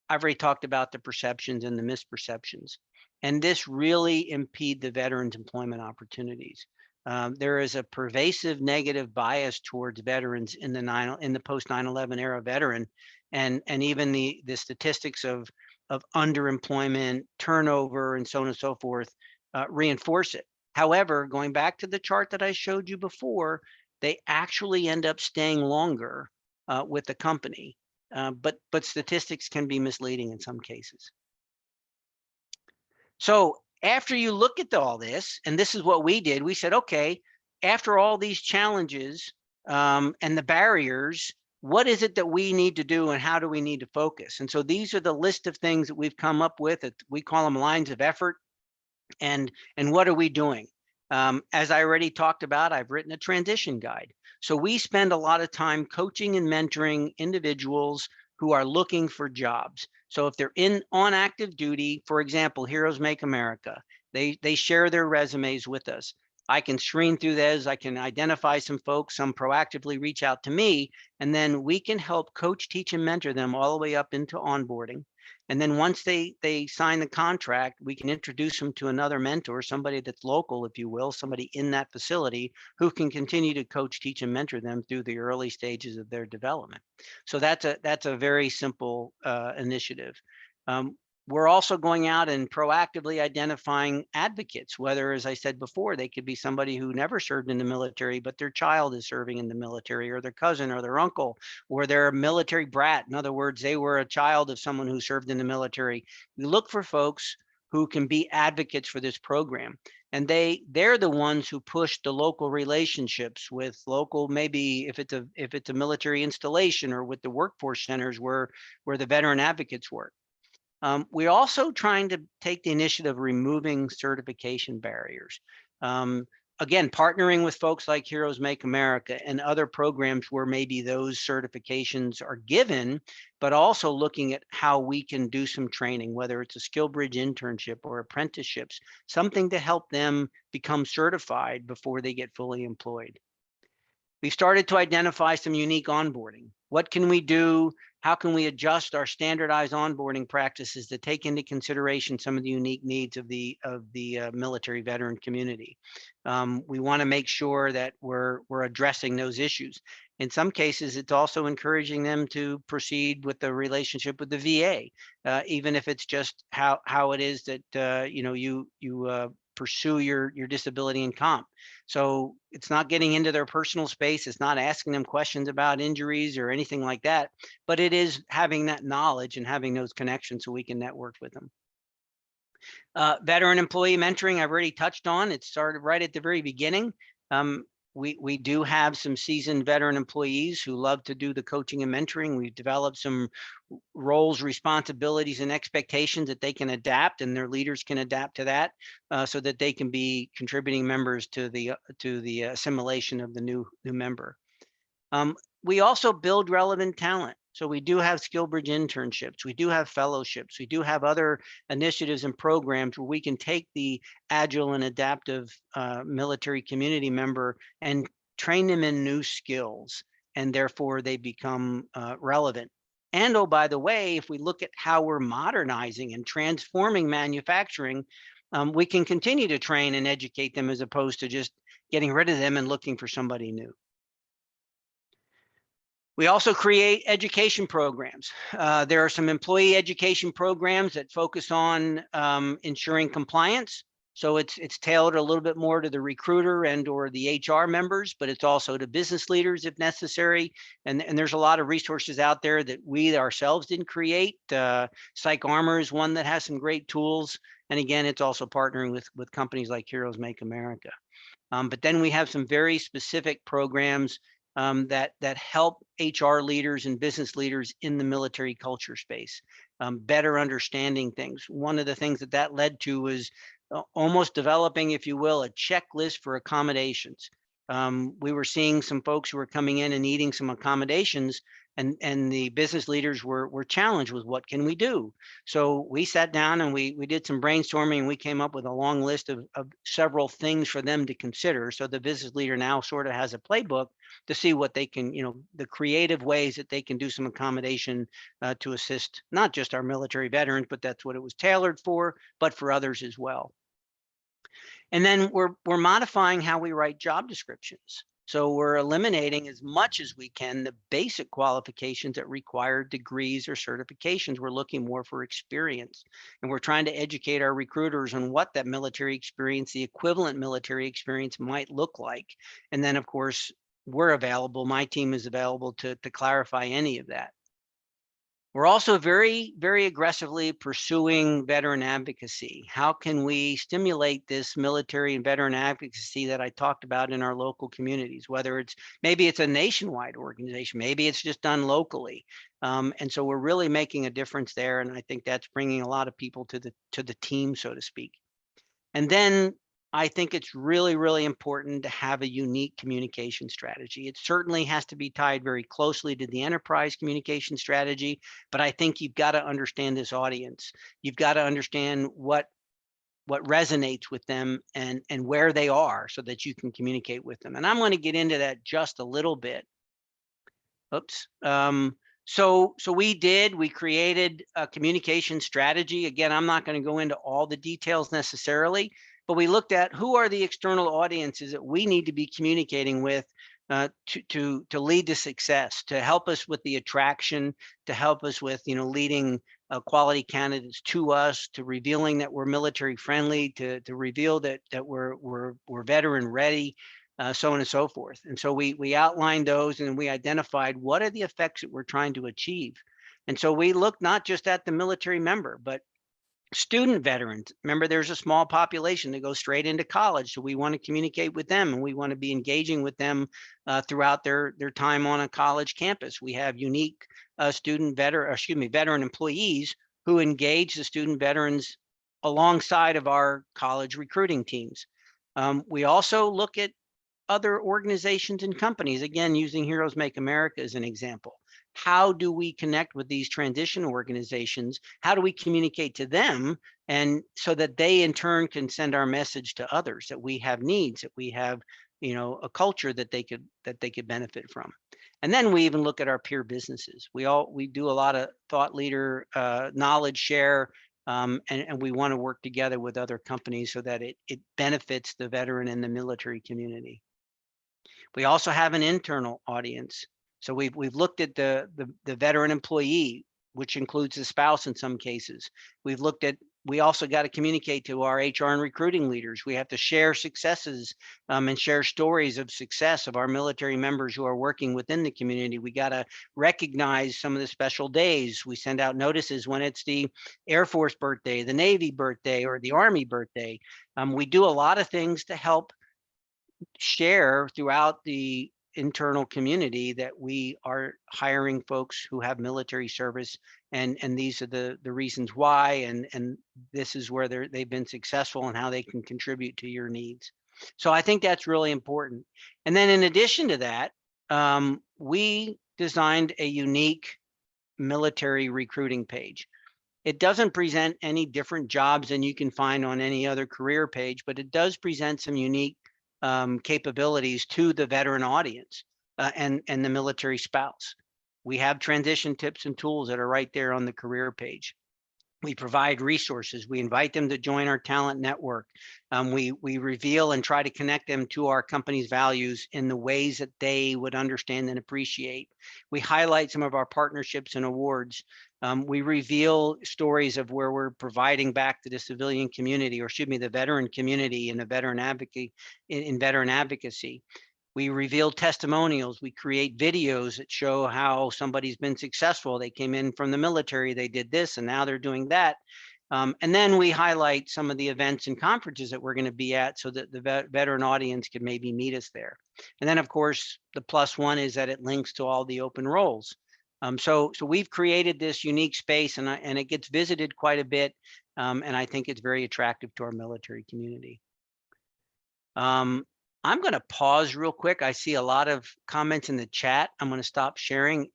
I've already talked about the perceptions and the misperceptions. And this really impede the veterans' employment opportunities. There is a pervasive negative bias towards veterans in the post 9/11 era veteran, and even the statistics of underemployment, turnover, and so on and so forth reinforce it. However, going back to the chart that I showed you before, they actually end up staying longer with the company, but statistics can be misleading in some cases. So after you look at all this, and this is what we did, we said, okay, after all these challenges and the barriers, what is it that we need to do and how do we need to focus? And so these are the list of things that we've come up with. We call them lines of effort. And what are we doing? As I already talked about, I've written a transition guide. So we spend a lot of time coaching and mentoring individuals who are looking for jobs. So if they're on active duty, for example, Heroes Make America, they share their resumes with us. I can screen through those. I can identify some folks, some proactively reach out to me, and then we can help coach, teach, and mentor them all the way up into onboarding. And then once they sign the contract, we can introduce them to another mentor, somebody that's local, if you will, somebody in that facility who can continue to coach, teach, and mentor them through the early stages of their development. So that's a very simple initiative. Um, we're also going out and proactively identifying advocates, whether, as I said before, they could be somebody who never served in the military, but their child is serving in the military, or their cousin or their uncle, or they're a military brat. In other words, they were a child of someone who served in the military. We look for folks who can be advocates for this program. And they're the ones who push the local relationships with local, maybe if it's a military installation, or with the workforce centers where the veteran advocates work. We're also trying to take the initiative of removing certification barriers. Again, partnering with folks like Heroes Make America and other programs where maybe those certifications are given, but also looking at how we can do some training, whether it's a skill bridge internship or apprenticeships, something to help them become certified before they get fully employed. We've started to identify some unique onboarding. What can we do? How can we adjust our standardized onboarding practices to take into consideration some of the unique needs of the military veteran community? We want to make sure that we're addressing those issues. In some cases, it's also encouraging them to proceed with the relationship with the VA, even if it's just how it is that you pursue your disability and comp. So it's not getting into their personal space. It's not asking them questions about injuries or anything like that, but it is having that knowledge and having those connections so we can network with them. Veteran employee mentoring, I've already touched on. It started right at the very beginning. We do have some seasoned veteran employees who love to do the coaching and mentoring. We've developed some roles, responsibilities, and expectations that they can adapt, and their leaders can adapt to that, so that they can be contributing members to the assimilation of the new member. We also build relevant talent. So we do have skill bridge internships. We do have fellowships. We do have other initiatives and programs where we can take the agile and adaptive military community member and train them in new skills, and therefore they become relevant. And oh, by the way, if we look at how we're modernizing and transforming manufacturing, we can continue to train and educate them as opposed to just getting rid of them and looking for somebody new. We also create education programs. There are some employee education programs that focus on ensuring compliance. So it's tailored a little bit more to the recruiter and or the HR members, but it's also to business leaders if necessary. And there's a lot of resources out there that we ourselves didn't create. Psych Armor is one that has some great tools. And again, it's also partnering with companies like Heroes Make America. But then we have some very specific programs that help HR leaders and business leaders in the military culture space, better understanding things. One of the things that led to was almost developing, if you will, a checklist for accommodations. We were seeing some folks who were coming in and needing some accommodations, and the business leaders were challenged with what can we do. So we sat down and we did some brainstorming, and we came up with a long list of several things for them to consider. So the business leader now sort of has a playbook to see what they can, the creative ways that they can do some accommodation to assist not just our military veterans, but that's what it was tailored for, but for others as well. And then we're modifying how we write job descriptions. So we're eliminating as much as we can the basic qualifications that require degrees or certifications. We're looking more for experience, and we're trying to educate our recruiters on what that military experience, the equivalent military experience, might look like. And then, of course, we're available. My team is available to clarify any of that. We're also very, very aggressively pursuing veteran advocacy. How can we stimulate this military and veteran advocacy that I talked about in our local communities, whether maybe it's a nationwide organization, maybe it's just done locally. And so we're really making a difference there. And I think that's bringing a lot of people to the team, so to speak. And then I think it's really, really important to have a unique communication strategy. It certainly has to be tied very closely to the enterprise communication strategy, but I think you've got to understand this audience. You've got to understand what resonates with them and where they are so that you can communicate with them. And I'm going to get into that just a little bit. Oops. So we created a communication strategy. Again, I'm not going to go into all the details necessarily, but we looked at who are the external audiences that we need to be communicating with to lead to success, to help us with the attraction, to help us with leading quality candidates to us, to revealing that we're military friendly, to reveal that we're veteran ready, so on and so forth. And so we outlined those, and we identified what are the effects that we're trying to achieve. And so we looked not just at the military member, but student veterans. Remember, there's a small population that goes straight into college, so we want to communicate with them, and we want to be engaging with them throughout their time on a college campus. We have unique veteran employees who engage the student veterans alongside of our college recruiting teams. We also look at other organizations and companies, again, using Heroes Make America as an example. How do we connect with these transition organizations? How do we communicate to them, and so that they in turn can send our message to others, that we have needs, that we have a culture that they could benefit from? And then we even look at our peer businesses. We do a lot of thought leader knowledge share, and we want to work together with other companies so that it benefits the veteran and the military community. We also have an internal audience. So we've looked at the veteran employee, which includes the spouse in some cases. We also got to communicate to our HR and recruiting leaders. We have to share successes and share stories of success of our military members who are working within the community. We got to recognize some of the special days. We send out notices when it's the Air Force birthday, the Navy birthday, or the Army birthday. We do a lot of things to help share throughout the internal community that we are hiring folks who have military service, and these are the reasons why, and this is where they've been successful and how they can contribute to your needs. So I think that's really important. And then in addition to that, we designed a unique military recruiting page. It doesn't present any different jobs than you can find on any other career page, but it does present some unique capabilities to the veteran audience and the military spouse. We have transition tips and tools that are right there on the career page. We provide resources. We invite them to join our talent network. We reveal and try to connect them to our company's values in the ways that they would understand and appreciate. We highlight some of our partnerships and awards. We reveal stories of where we're providing back to the civilian community, or excuse me, the veteran community and the veteran advocacy in veteran advocacy. We reveal testimonials. We create videos that show how somebody's been successful. They came in from the military, they did this, and now they're doing that. And then we highlight some of the events and conferences that we're going to be at so that the veteran audience could maybe meet us there. And then, of course, the plus one is that it links to all the open roles. So we've created this unique space, and it gets visited quite a bit, and I think it's very attractive to our military community. I'm going to pause real quick. I see a lot of comments in the chat. I'm going to stop sharing.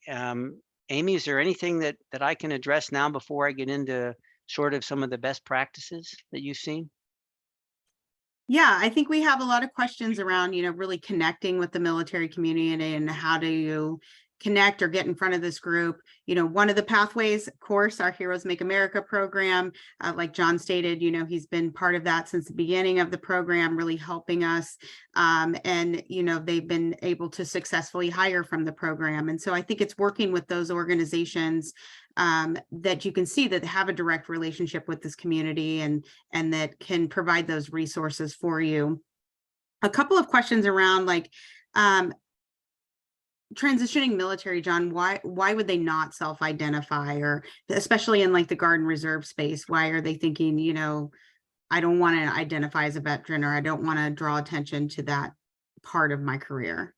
Amy, is there anything that I can address now before I get into sort of some of the best practices that you've seen? Yeah, I think we have a lot of questions around, really connecting with the military community and how do you connect or get in front of this group. One of the pathways, of course, our Heroes Make America program, like John stated, he's been part of that since the beginning of the program, really helping us. And, they've been able to successfully hire from the program. And so I think it's working with those organizations that you can see that have a direct relationship with this community and that can provide those resources for you. A couple of questions around transitioning military, John, why would they not self-identify, or especially in the Guard and Reserve space? Why are they thinking, I don't want to identify as a veteran, or I don't want to draw attention to that part of my career?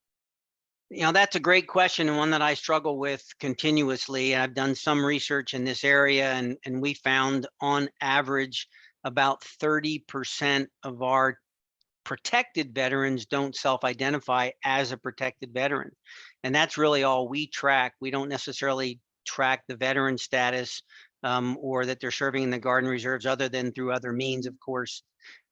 That's a great question, and one that I struggle with continuously. I've done some research in this area, and we found on average about 30% of our protected veterans don't self-identify as a protected veteran. And that's really all we track. We don't necessarily track the veteran status or that they're serving in the Guard and Reserves, other than through other means, of course.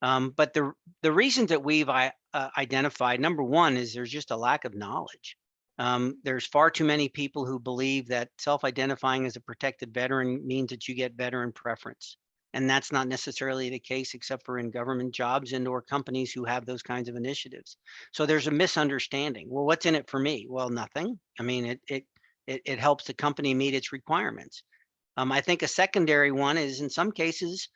But the reasons that we've identified, number one, is there's just a lack of knowledge. There's far too many people who believe that self-identifying as a protected veteran means that you get veteran preference. And that's not necessarily the case, except for in government jobs and or companies who have those kinds of initiatives. So there's a misunderstanding. Well, what's in it for me? Well, nothing. I mean, it helps the company meet its requirements. I think a secondary one is in some cases,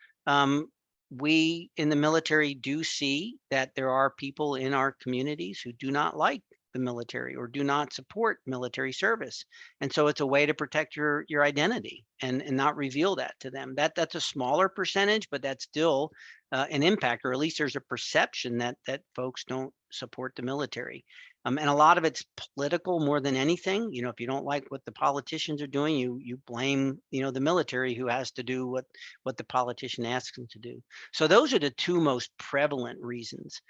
we in the military do see that there are people in our communities who do not like the military or do not support military service. And so it's a way to protect your identity and not reveal that to them. That's a smaller percentage, but that's still an impact, or at least there's a perception that folks don't support the military. And a lot of it's political more than anything. You know, if you don't like what the politicians are doing, you blame, the military, who has to do what the politician asks them to do. So those are the two most prevalent reasons.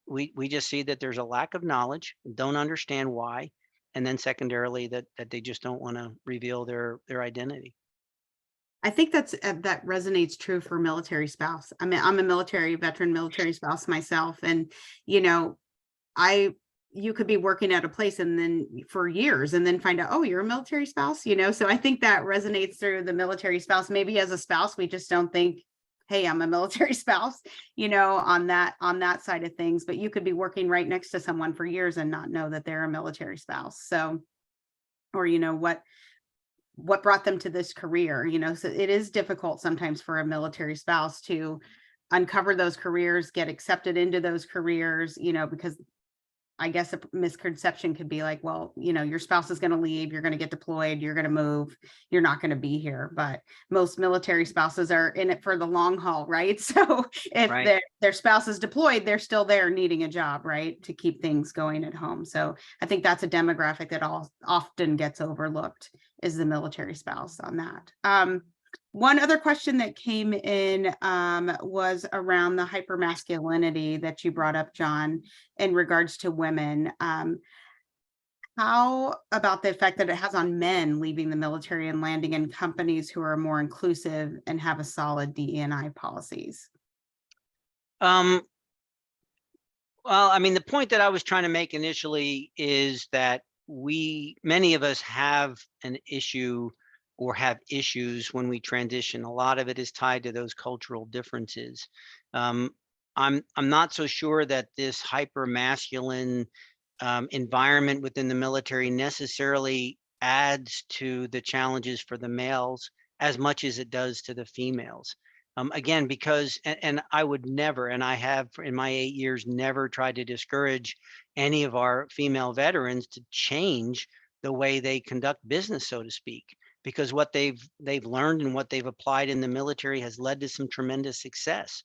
We just see that there's a lack of knowledge, don't understand why, and then secondarily that they just don't want to reveal their identity. I think that resonates true for military spouse. I mean, I'm a military veteran, military spouse myself, and you know, you could be working at a place and then for years and then find out, oh, you're a military spouse, so I think that resonates through the military spouse. Maybe as a spouse, we just don't think, hey, I'm a military spouse, on that side of things, but you could be working right next to someone for years and not know that they're a military spouse. So, or what brought them to this career, so it is difficult sometimes for a military spouse to uncover those careers, get accepted into those careers, because I guess a misconception could be like, well, your spouse is going to leave, you're going to get deployed, you're going to move, you're not going to be here. But most military spouses are in it for the long haul, right? So if Right. their spouse is deployed, they're still there needing a job, right, to keep things going at home. So I think that's a demographic that often gets overlooked, is the military spouse on that. One other question that came in was around the hypermasculinity that you brought up, John, in regards to women. How about the effect that it has on men leaving the military and landing in companies who are more inclusive and have a solid DE&I policies? Um, well, I mean, the point that I was trying to make initially is that many of us have an issue or have issues when we transition. A lot of it is tied to those cultural differences. Um, I'm not so sure that this hyper masculine environment within the military necessarily adds to the challenges for the males as much as it does to the females. Again, because, and I would never, and I have in my 8 years, never tried to discourage any of our female veterans to change the way they conduct business, so to speak, because what they've learned and what they've applied in the military has led to some tremendous success.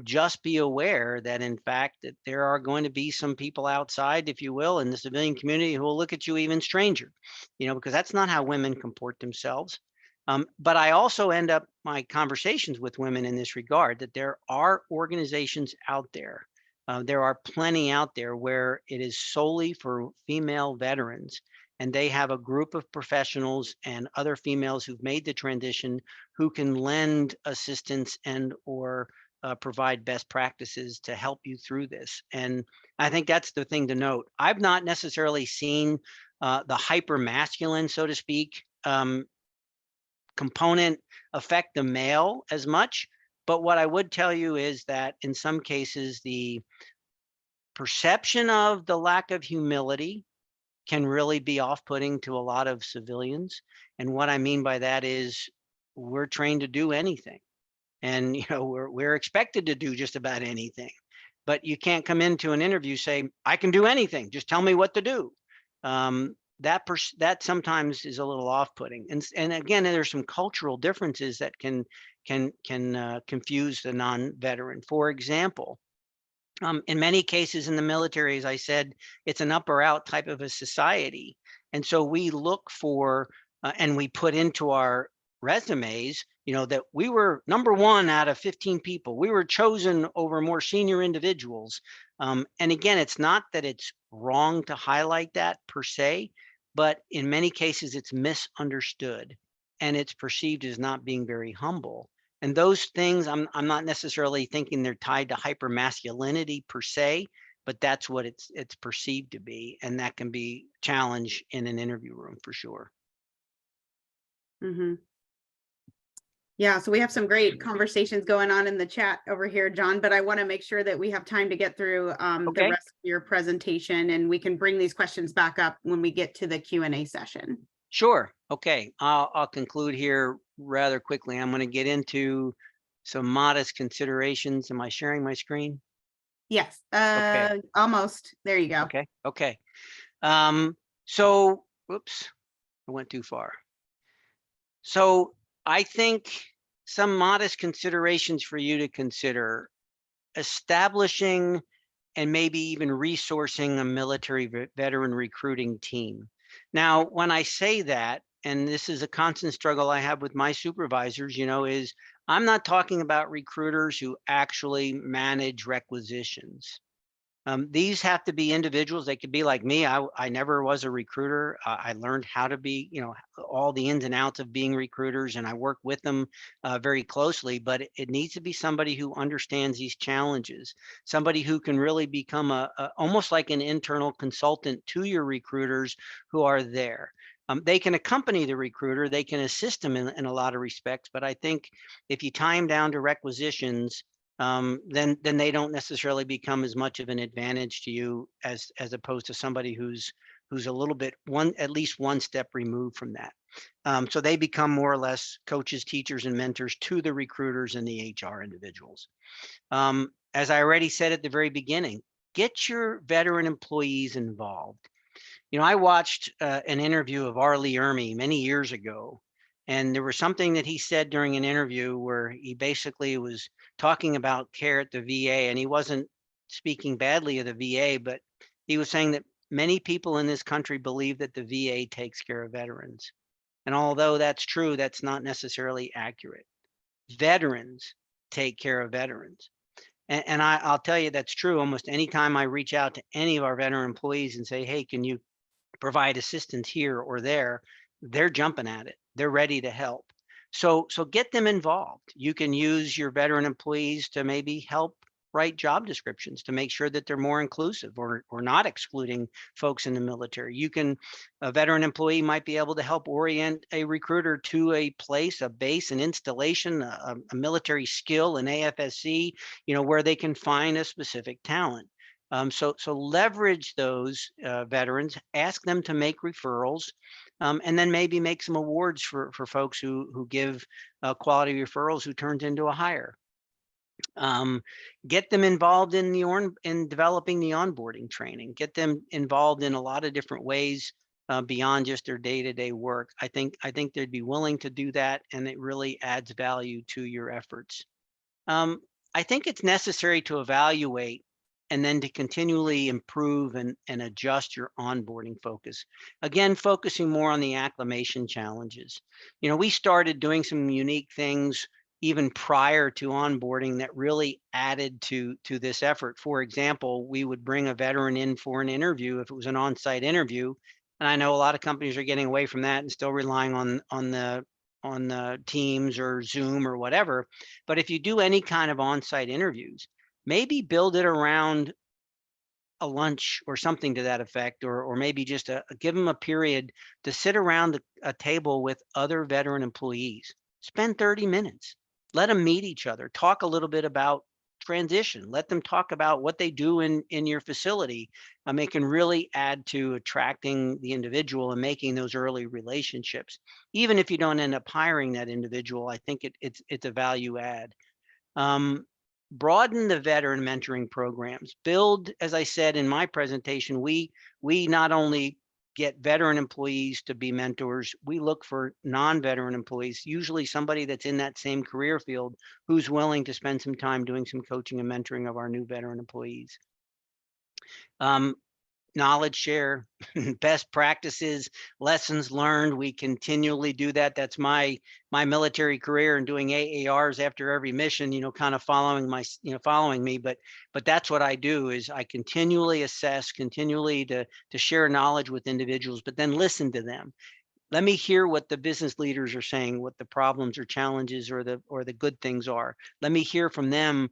Just be aware that in fact that there are going to be some people outside, if you will, in the civilian community who will look at you even stranger, because that's not how women comport themselves. But I also end up my conversations with women in this regard, that there are organizations out there. There are plenty out there where it is solely for female veterans, and they have a group of professionals and other females who've made the transition who can lend assistance and or provide best practices to help you through this. And I think that's the thing to note. I've not necessarily seen the hyper masculine, so to speak, component affect the male as much. But what I would tell you is that in some cases, the perception of the lack of humility can really be off-putting to a lot of civilians. And what I mean by that is we're trained to do anything. And we're expected to do just about anything. But you can't come into an interview say, I can do anything, just tell me what to do. That sometimes is a little off-putting. And again, there's some cultural differences that can confuse the non-veteran. For example, in many cases in the military, as I said, it's an up or out type of a society. And so we look for and we put into our resumes, that we were number one out of 15 people. We were chosen over more senior individuals. And again, it's not that it's wrong to highlight that per se, but in many cases it's misunderstood and it's perceived as not being very humble. And those things, I'm not necessarily thinking they're tied to hyper masculinity per se, but that's what it's perceived to be, and that can be challenge in an interview room for sure. Mhm. Yeah, so we have some great conversations going on in the chat over here, John, but I want to make sure that we have time to get through the Okay, rest of your presentation, and we can bring these questions back up when we get to the Q&A session. sure. Okay, I'll conclude here rather quickly. I'm going to get into some modest considerations. Am I sharing my screen? Yes, Okay, almost. There you go. okay. Um, so, whoops, I went too far. So I think some modest considerations for you to consider: establishing and maybe even resourcing a military veteran recruiting team. Now, when I say that, and this is a constant struggle I have with my supervisors, is I'm not talking about recruiters who actually manage requisitions. These have to be individuals. They could be like me. I never was a recruiter. I learned how to be, all the ins and outs of being recruiters, and I work with them very closely. But it needs to be somebody who understands these challenges, somebody who can really become almost like an internal consultant to your recruiters who are there. They can accompany the recruiter. They can assist them in a lot of respects. But I think if you tie them down to requisitions, then they don't necessarily become as much of an advantage to you as opposed to somebody who's a little bit at least one step removed from that. So they become more or less coaches, teachers, and mentors to the recruiters and the HR individuals. As I already said at the very beginning, get your veteran employees involved. I watched an interview of R. Lee Ermey many years ago, and there was something that he said during an interview where he basically was talking about care at the VA, and he wasn't speaking badly of the VA, but he was saying that many people in this country believe that the VA takes care of veterans. And although that's true, that's not necessarily accurate. Veterans take care of veterans. And I'll tell you that's true almost anytime I reach out to any of our veteran employees and say, hey, can you provide assistance here or there, they're jumping at it. They're ready to help. So get them involved. You can use your veteran employees to maybe help write job descriptions to make sure that they're more inclusive or not excluding folks in the military. A veteran employee might be able to help orient a recruiter to a place, a base, an installation, a military skill, an AFSC, where they can find a specific talent. So leverage those veterans, ask them to make referrals, and then maybe make some awards for folks who give quality referrals who turns into a hire. Get them involved in developing the onboarding training. Get them involved in a lot of different ways beyond just their day-to-day work. I think they'd be willing to do that, and it really adds value to your efforts. Um, I think it's necessary to evaluate and then to continually improve and adjust your onboarding focus. Again, focusing more on the acclimation challenges. We started doing some unique things even prior to onboarding that really added to this effort. For example, we would bring a veteran in for an interview if it was an on-site interview. And I know a lot of companies are getting away from that and still relying on the Teams or Zoom or whatever. But if you do any kind of on-site interviews, maybe build it around a lunch or something to that effect, or maybe just give them a period to sit around a table with other veteran employees. Spend 30 minutes. Let them meet each other. Talk a little bit about transition. Let them talk about what they do in your facility. It can really add to attracting the individual and making those early relationships. Even if you don't end up hiring that individual, I think it's a value add. Um, Broaden the veteran mentoring programs. Build, as I said in my presentation, we not only get veteran employees to be mentors, we look for non-veteran employees, usually somebody that's in that same career field who's willing to spend some time doing some coaching and mentoring of our new veteran employees. Knowledge share, best practices, lessons learned. We continually do that. That's my military career, and doing AARs after every mission, kind of following me. But that's what I do, is I continually assess, continually to share knowledge with individuals, but then listen to them. Let me hear what the business leaders are saying, what the problems or challenges or the good things are. Let me hear from them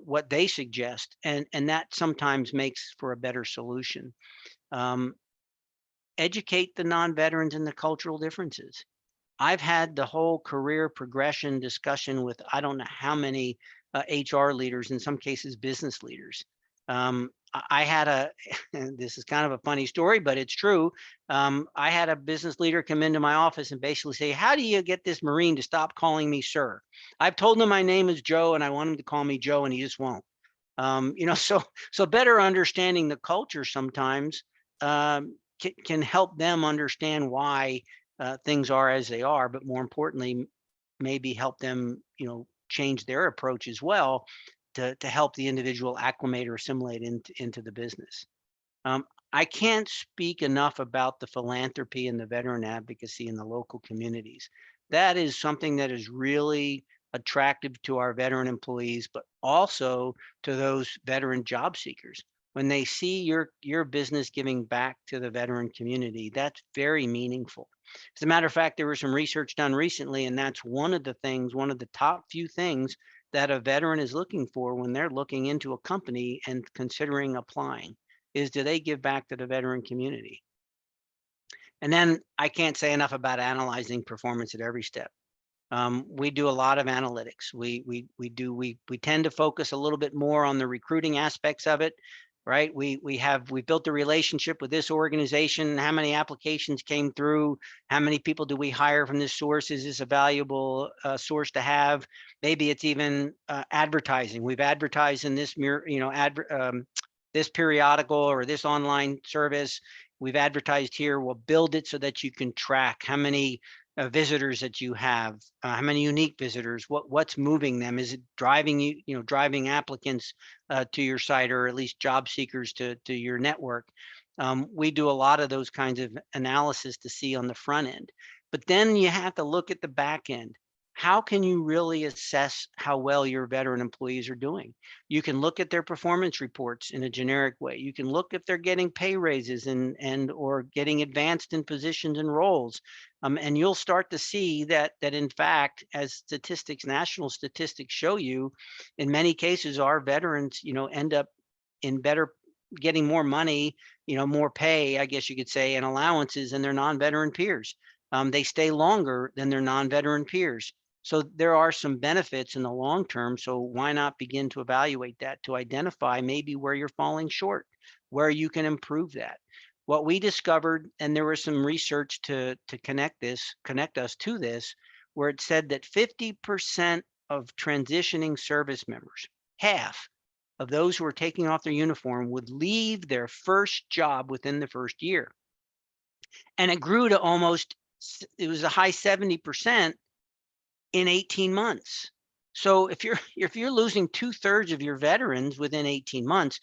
what they suggest, and that sometimes makes for a better solution. Um, Educate the non-veterans in the cultural differences. I've had the whole career progression discussion with I don't know how many HR leaders, in some cases business leaders. I had a, this is kind of a funny story, but it's true. I had a business leader come into my office and basically say, "How do you get this Marine to stop calling me sir? I've told him my name is Joe and I want him to call me Joe and he just won't." So better understanding the culture sometimes can help them understand why things are as they are, but more importantly, maybe help them, change their approach as well to help the individual acclimate or assimilate into the business. Um, I can't speak enough about the philanthropy and the veteran advocacy in the local communities. That is something that is really attractive to our veteran employees, but also to those veteran job seekers. When they see your business giving back to the veteran community, that's very meaningful. As a matter of fact, there was some research done recently, and that's one of the things, one of the top few things that a veteran is looking for when they're looking into a company and considering applying is do they give back to the veteran community? And then I can't say enough about analyzing performance at every step. We do a lot of analytics. We tend to focus a little bit more on the recruiting aspects of it, right? We built a relationship with this organization. How many applications came through? How many people do we hire from this source? Is this a valuable source to have? Maybe it's even advertising. We've advertised in this this periodical or this online service. We've advertised here. We'll build it so that you can track how many visitors that you have, how many unique visitors, what's moving them? Is it driving driving applicants to your site, or at least job seekers to your network? We do a lot of those kinds of analysis to see on the front end, but then you have to look at the back end. How can you really assess how well your veteran employees are doing? You can look at their performance reports in a generic way. You can look if they're getting pay raises and or getting advanced in positions and roles. And you'll start to see that in fact, as statistics, national statistics show you, in many cases, our veterans, end up in better getting more money, more pay, I guess you could say, and allowances than their non-veteran peers. They stay longer than their non-veteran peers. So there are some benefits in the long term. So why not begin to evaluate that to identify maybe where you're falling short, where you can improve that. What we discovered, and there was some research to connect us to this, where it said that 50% of transitioning service members, half of those who are taking off their uniform, would leave their first job within the first year. And it grew to it was a high 70% in 18 months. So if you're losing 2/3 of your veterans within 18 months,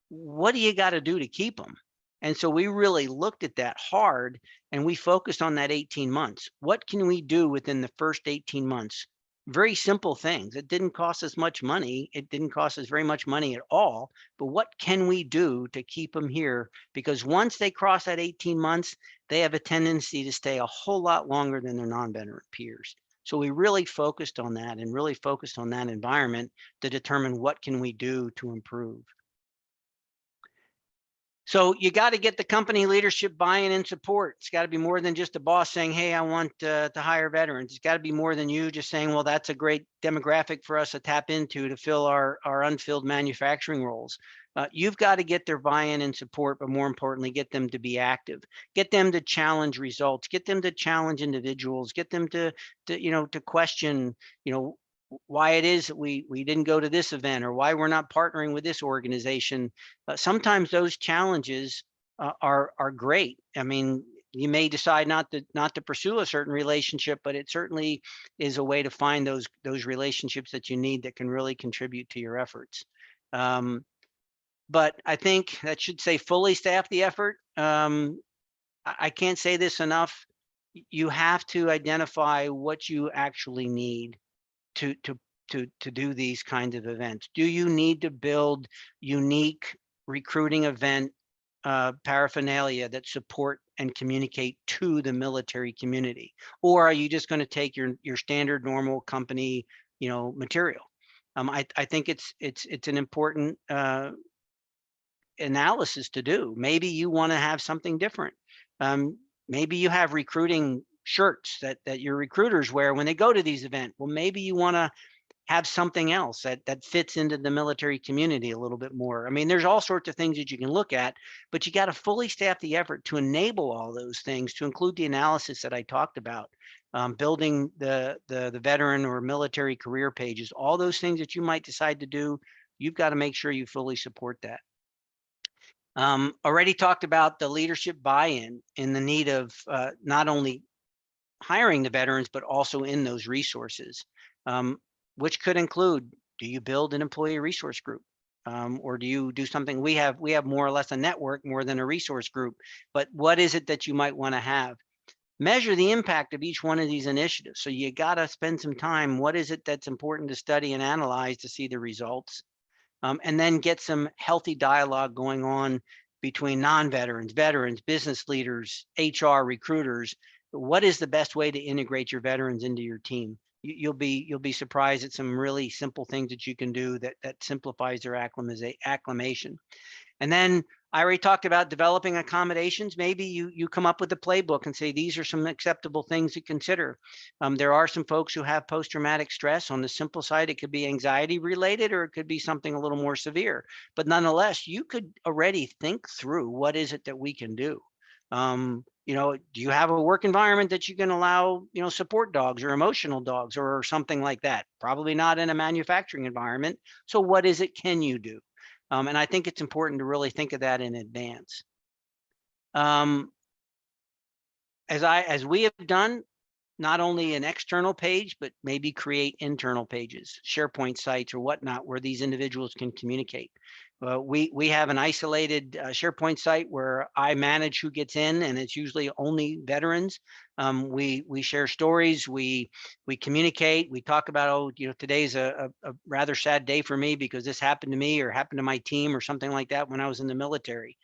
what do you got to do to keep them? And so we really looked at that hard and we focused on that 18 months. What can we do within the first 18 months? Very simple things. It didn't cost us much money. It didn't cost us very much money at all. But what can we do to keep them here? Because once they cross that 18 months, they have a tendency to stay a whole lot longer than their non-veteran peers. So we really focused on that and really focused on that environment to determine what can we do to improve. So you got to get the company leadership buy-in and support. It's got to be more than just a boss saying, "Hey, I want to hire veterans." It's got to be more than you just saying, "Well, that's a great demographic for us to tap into to fill our unfilled manufacturing roles." You've got to get their buy-in and support, but more importantly, get them to be active, get them to challenge results, get them to challenge individuals, get them to question, why it is that we didn't go to this event or why we're not partnering with this organization. Sometimes those challenges are great. I mean, you may decide not to pursue a certain relationship, but it certainly is a way to find those relationships that you need that can really contribute to your efforts. But I think that should say fully staff the effort. I can't say this enough. You have to identify what you actually need to to to do these kinds of events. Do you need to build unique recruiting event paraphernalia that support and communicate to the military community, or are you just going to take your standard normal company material? I think it's an important analysis to do. Maybe you want to have something different. Um, Maybe you have recruiting shirts that your recruiters wear when they go to these events. Well, maybe you want to have something else that fits into the military community a little bit more. I mean, there's all sorts of things that you can look at, but you got to fully staff the effort to enable all those things, to include the analysis that I talked about, building the veteran or military career pages, all those things that you might decide to do. You've got to make sure you fully support that. Already talked about the leadership buy-in and the need of not only hiring the veterans, but also in those resources, which could include, do you build an employee resource group? Or do you do something? We have more or less a network more than a resource group, but what is it that you might want to have? Measure the impact of each one of these initiatives. So you got to spend some time. What is it that's important to study and analyze to see the results? And then get some healthy dialogue going on between non-veterans, veterans, business leaders, HR, recruiters. What is the best way to integrate your veterans into your team? You'll be surprised at some really simple things that you can do that simplifies their acclimation. And then I already talked about developing accommodations. Maybe you come up with a playbook and say, these are some acceptable things to consider. There are some folks who have post-traumatic stress. On the simple side, it could be anxiety related, or it could be something a little more severe. But nonetheless, you could already think through, what is it that we can do? Do you have a work environment that you can allow, support dogs or emotional dogs or something like that? Probably not in a manufacturing environment. So what is it can you do? And I think it's important to really think of that in advance. As we have done, not only an external page, but maybe create internal pages, SharePoint sites or whatnot, where these individuals can communicate. We have an isolated SharePoint site where I manage who gets in, and it's usually only veterans. We share stories, we communicate, we talk about, oh, today's a rather sad day for me because this happened to me or happened to my team or something like that when I was in the military.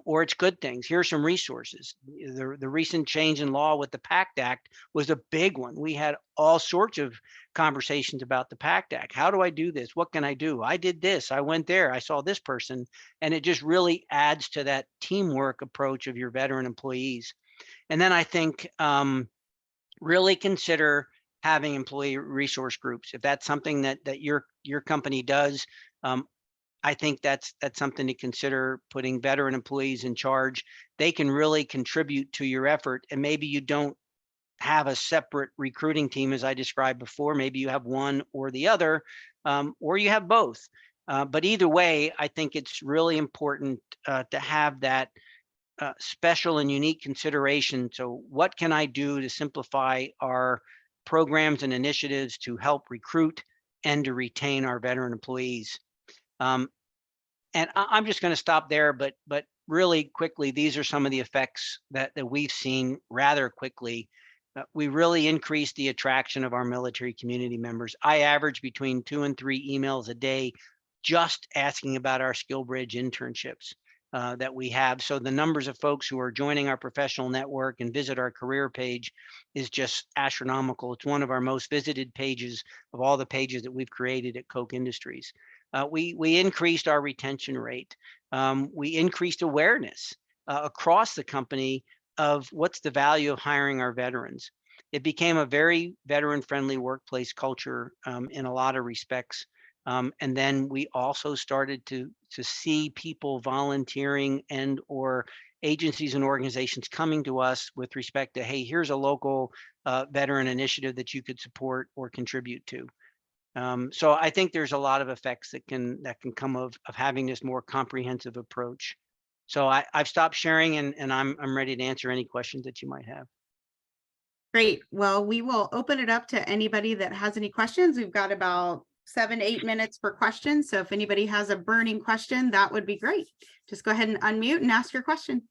Or it's good things. Here are some resources. The recent change in law with the PACT Act was a big one. We had all sorts of conversations about the PACT Act. How do I do this? What can I do? I did this. I went there. I saw this person. And it just really adds to that teamwork approach of your veteran employees. And then I think really consider having employee resource groups. If that's something that your company does, I think that's something to consider, putting veteran employees in charge. They can really contribute to your effort. And maybe you don't have a separate recruiting team, as I described before. Maybe you have one or the other, or you have both. But either way, I think it's really important to have that special and unique consideration. So what can I do to simplify our programs and initiatives to help recruit and to retain our veteran employees? And I'm just going to stop there, but really quickly, these are some of the effects that we've seen rather quickly. We really increased the attraction of our military community members. I average between 2 and 3 emails a day just asking about our SkillBridge internships that we have. So the numbers of folks who are joining our professional network and visit our career page is just astronomical. It's one of our most visited pages of all the pages that we've created at Koch Industries. We increased our retention rate. We increased awareness across the company of what's the value of hiring our veterans. It became a very veteran-friendly workplace culture in a lot of respects. And then we also started to see people volunteering and or agencies and organizations coming to us with respect to, hey, here's a local veteran initiative that you could support or contribute to. So I think there's a lot of effects that can come of having this more comprehensive approach. So I've stopped sharing, and I'm ready to answer any questions that you might have. Great. Well, we will open it up to anybody that has any questions. We've got about 7-8 minutes for questions. So if anybody has a burning question, that would be great. Just go ahead and unmute and ask your question.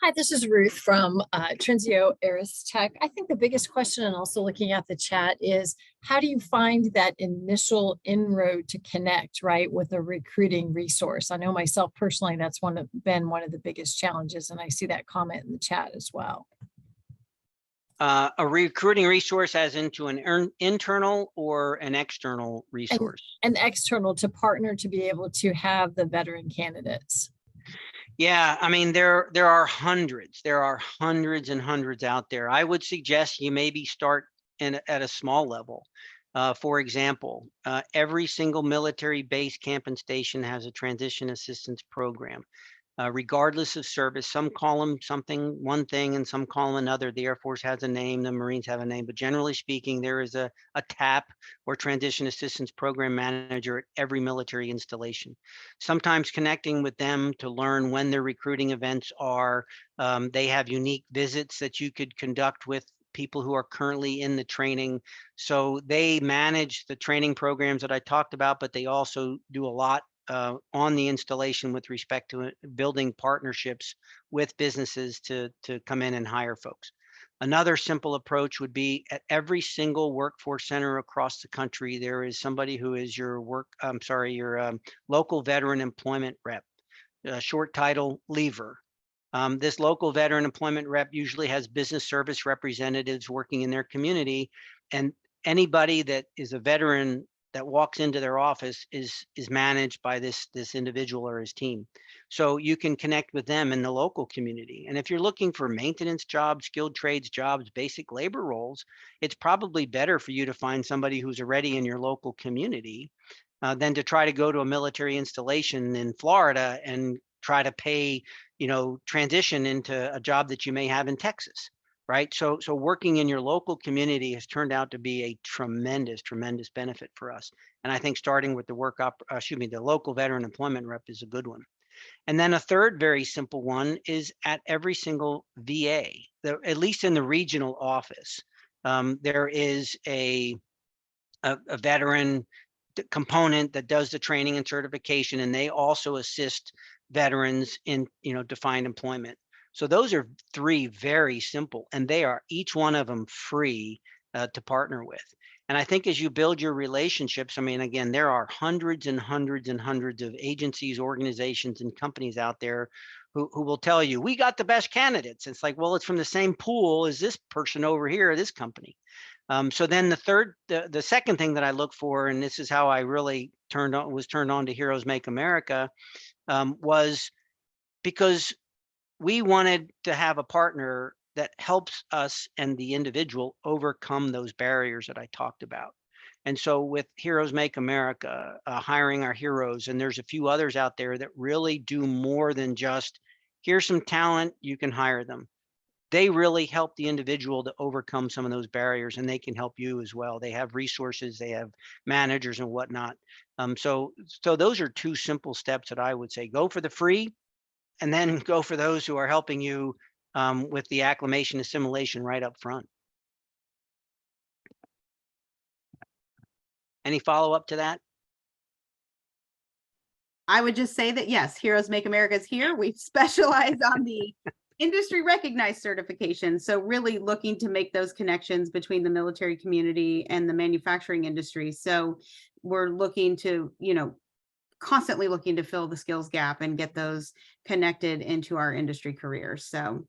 Hi, this is Ruth from Trinzio Aris Tech. I think the biggest question, and also looking at the chat, is how do you find that initial inroad to connect, right, with a recruiting resource? I know myself personally, that's been one of the biggest challenges, and I see that comment in the chat as well. A recruiting resource as into an internal or an external resource? An external to partner to be able to have the veteran candidates. Yeah, I mean, there are hundreds. There are hundreds and hundreds out there. I would suggest you maybe start at a small level. For example, every single military base, camp, and station has a transition assistance program. Regardless of service, some call them one thing, and some call them another. The Air Force has a name, the Marines have a name, but generally speaking, there is a TAP or transition assistance program manager at every military installation. Sometimes connecting with them to learn when their recruiting events are. They have unique visits that you could conduct with people who are currently in the training. So they manage the training programs that I talked about, but they also do a lot on the installation with respect to building partnerships with businesses to come in and hire folks. Another simple approach would be at every single workforce center across the country, there is somebody who is your local veteran employment rep, short title lever. This local veteran employment rep usually has business service representatives working in their community, and anybody that is a veteran that walks into their office is managed by this individual or his team. So you can connect with them in the local community. And if you're looking for maintenance jobs, skilled trades jobs, basic labor roles, it's probably better for you to find somebody who's already in your local community than to try to go to a military installation in Florida and try to pay, transition into a job that you may have in Texas. Right. So working in your local community has turned out to be a tremendous benefit for us. And I think starting with the local veteran employment rep is a good one. And then a third very simple one is at every single VA, at least in the regional office, there is a veteran component that does the training and certification, and they also assist veterans in defined employment. So those are three very simple, and they are each one of them free to partner with. And I think as you build your relationships, I mean, again, there are hundreds and hundreds and hundreds of agencies, organizations, and companies out there who will tell you, we got the best candidates. It's like, well, it's from the same pool as this person over here, this company. So then the second thing that I look for, and this is how I really was turned on to Heroes Make America, was because we wanted to have a partner that helps us and the individual overcome those barriers that I talked about. And so with Heroes Make America, hiring our heroes, and there's a few others out there that really do more than just, here's some talent, you can hire them. They really help the individual to overcome some of those barriers, and they can help you as well. They have resources, they have managers and whatnot. So those are two simple steps that I would say. Go for the free, and then go for those who are helping you with the acclimation assimilation right up front. Any follow-up to that? I would just say that, yes, Heroes Make America is here. We specialize on the industry recognized certification. So really looking to make those connections between the military community and the manufacturing industry. So we're looking to, constantly looking to fill the skills gap and get those connected into our industry careers. So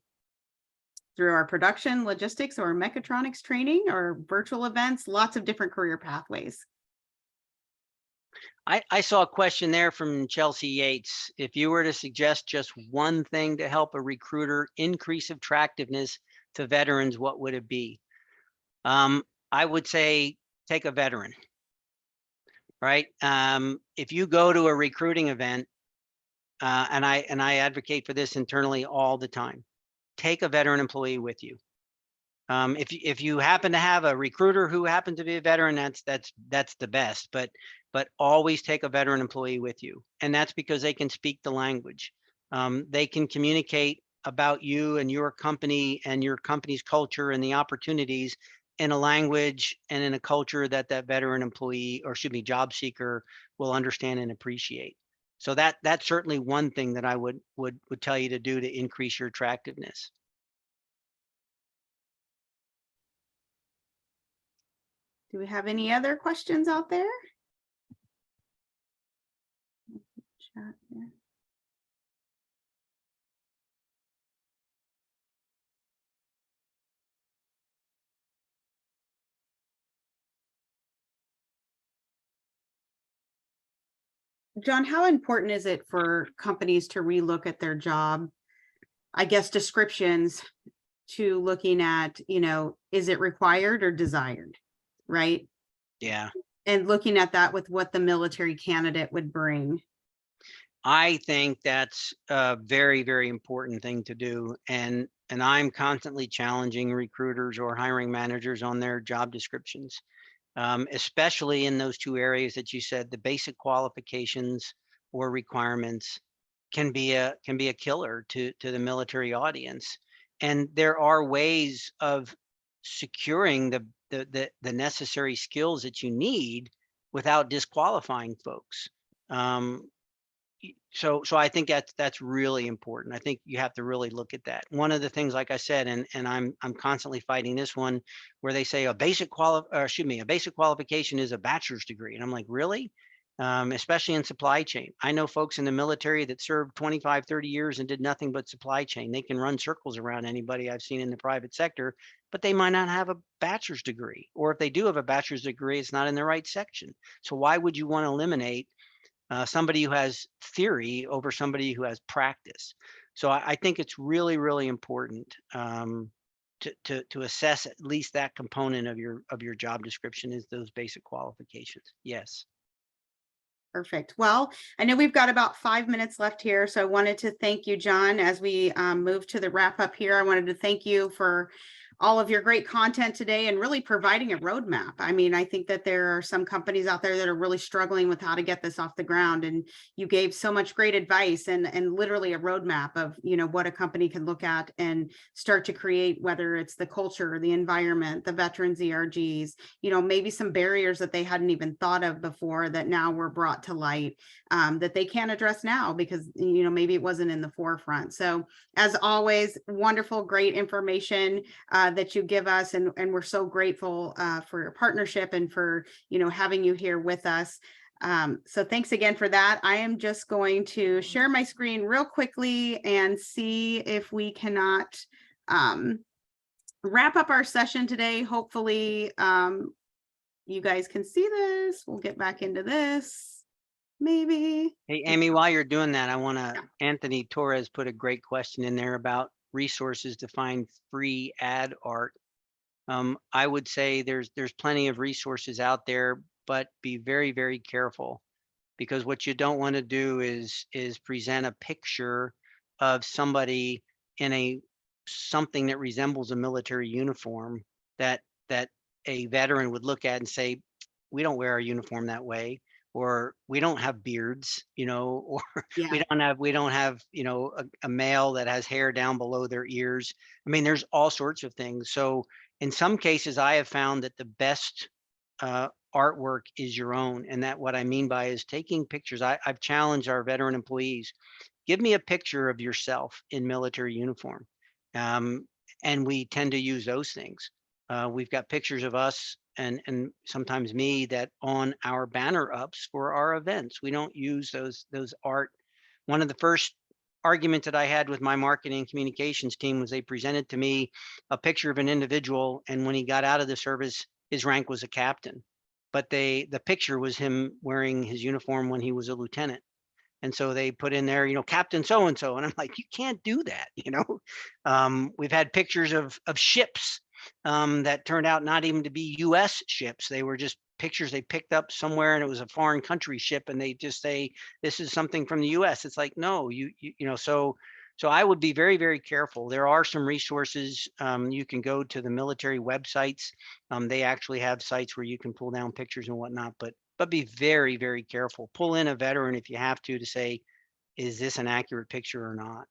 through our production, logistics, or mechatronics training or virtual events, lots of different career pathways. I saw a question there from Chelsea Yates. If you were to suggest just one thing to help a recruiter increase attractiveness to veterans, what would it be? I would say take a veteran, right? If you go to a recruiting event, and I advocate for this internally all the time, take a veteran employee with you. If you happen to have a recruiter who happens to be a veteran, that's the best. But always take a veteran employee with you, and that's because they can speak the language. They can communicate about you and your company's culture and the opportunities in a language and in a culture that veteran employee, or excuse me, job seeker will understand and appreciate. So that's certainly one thing that I would tell you to do to increase your attractiveness. Do we have any other questions out there? Chat there. John, how important is it for companies to relook at their job, I guess, descriptions to looking at, is it required or desired, right? Yeah. And looking at that with what the military candidate would bring. I think that's a very, very important thing to do. And I'm constantly challenging recruiters or hiring managers on their job descriptions, especially in those two areas that you said, the basic qualifications or requirements can be a killer to the military audience. And there are ways of securing the necessary skills that you need without disqualifying folks. So I think that's really important. I think you have to really look at that. One of the things, like I said, and I'm constantly fighting this one, where they say a basic qualification is a bachelor's degree, and I'm like, really? Especially in supply chain. I know folks in the military that served 25, 30 years and did nothing but supply chain. They can run circles around anybody I've seen in the private sector, but they might not have a bachelor's degree, or if they do have a bachelor's degree, it's not in the right section. So why would you want to eliminate somebody who has theory over somebody who has practice? So I think it's really, really important to assess at least that component of your job description, is those basic qualifications. Yes. Perfect. Well, I know we've got about 5 minutes left here, so I wanted to thank you, John, as we move to the wrap up here. I wanted to thank you for all of your great content today and really providing a roadmap. I mean, I think that there are some companies out there that are really struggling with how to get this off the ground, and you gave so much great advice and literally a roadmap of, what a company can look at and start to create, whether it's the culture, the environment, the veterans ERGs, maybe some barriers that they hadn't even thought of before that now were brought to light, that they can address now because, maybe it wasn't in the forefront. So as always, wonderful, great information that you give us. And we're so grateful for your partnership and for, having you here with us. So thanks again for that. I am just going to share my screen real quickly and see if we cannot wrap up our session today. Hopefully you guys can see this. We'll get back into this. Maybe. Hey, Amy, while you're doing that, Anthony Torres put a great question in there about resources to find free ad art. I would say there's plenty of resources out there, but be very, very careful, because what you don't want to do is present a picture of somebody in something that resembles a military uniform that a veteran would look at and say, we don't wear our uniform that way, or we don't have beards, or Yeah. we don't have a male that has hair down below their ears. I mean, there's all sorts of things. So in some cases, I have found that the best artwork is your own. And that what I mean by is taking pictures. I've challenged our veteran employees, give me a picture of yourself in military uniform. And we tend to use those things. We've got pictures of us and sometimes me that on our banner ups for our events. We don't use those art. One of the first arguments that I had with my marketing and communications team was they presented to me a picture of an individual, and when he got out of the service, his rank was a captain, but the picture was him wearing his uniform when he was a lieutenant. And so they put in there, Captain so-and-so. And I'm like, you can't do that. We've had pictures of ships that turned out not even to be US ships. They were just pictures they picked up somewhere, and it was a foreign country ship, and they just say, this is something from the US. It's like, no, so I would be very, very careful. There are some resources. You can go to the military websites. They actually have sites where you can pull down pictures and whatnot, but be very, very careful. Pull in a veteran if you have to say, is this an accurate picture or not?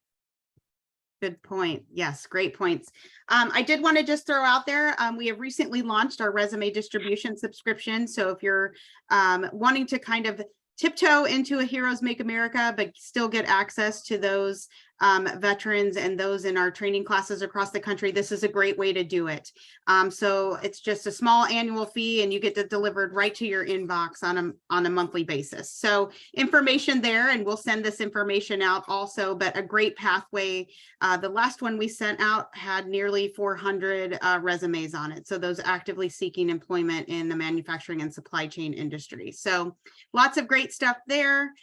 Good point. Yes, great points. I did want to just throw out there, we have recently launched our resume distribution subscription. So if you're wanting to kind of tiptoe into a Heroes Make America, but still get access to those veterans and those in our training classes across the country, this is a great way to do it. So it's just a small annual fee and you get it delivered right to your inbox on a monthly basis. So information there, and we'll send this information out also, but a great pathway. The last one we sent out had nearly 400 resumes on it. So those actively seeking employment in the manufacturing and supply chain industry. So lots of great stuff there.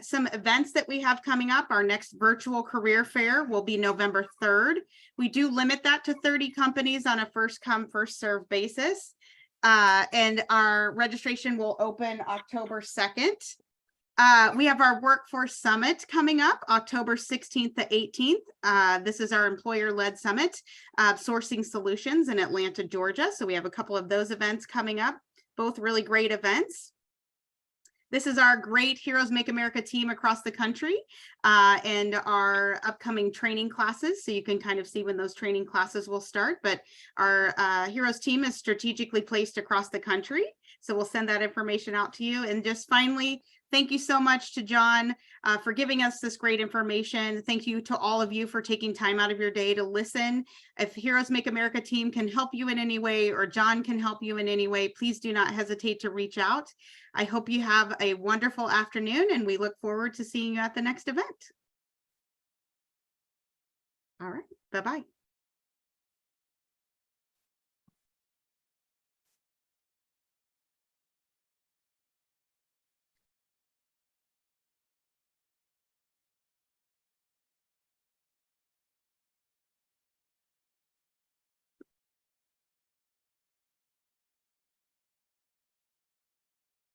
Some events that we have coming up. Our next virtual career fair will be November 3rd. We do limit that to 30 companies on a first come, first serve basis. And our registration will open October 2nd. We have our Workforce Summit coming up October 16th to 18th. This is our employer-led summit, sourcing solutions in Atlanta, Georgia. So we have a couple of those events coming up, both really great events. This is our great Heroes Make America team across the country and our upcoming training classes. So you can kind of see when those training classes will start, but our Heroes team is strategically placed across the country. So we'll send that information out to you. And just finally, thank you so much to John for giving us this great information. Thank you to all of you for taking time out of your day to listen. If Heroes Make America team can help you in any way, or John can help you in any way, please do not hesitate to reach out. I hope you have a wonderful afternoon, and we look forward to seeing you at the next event. All right, bye-bye.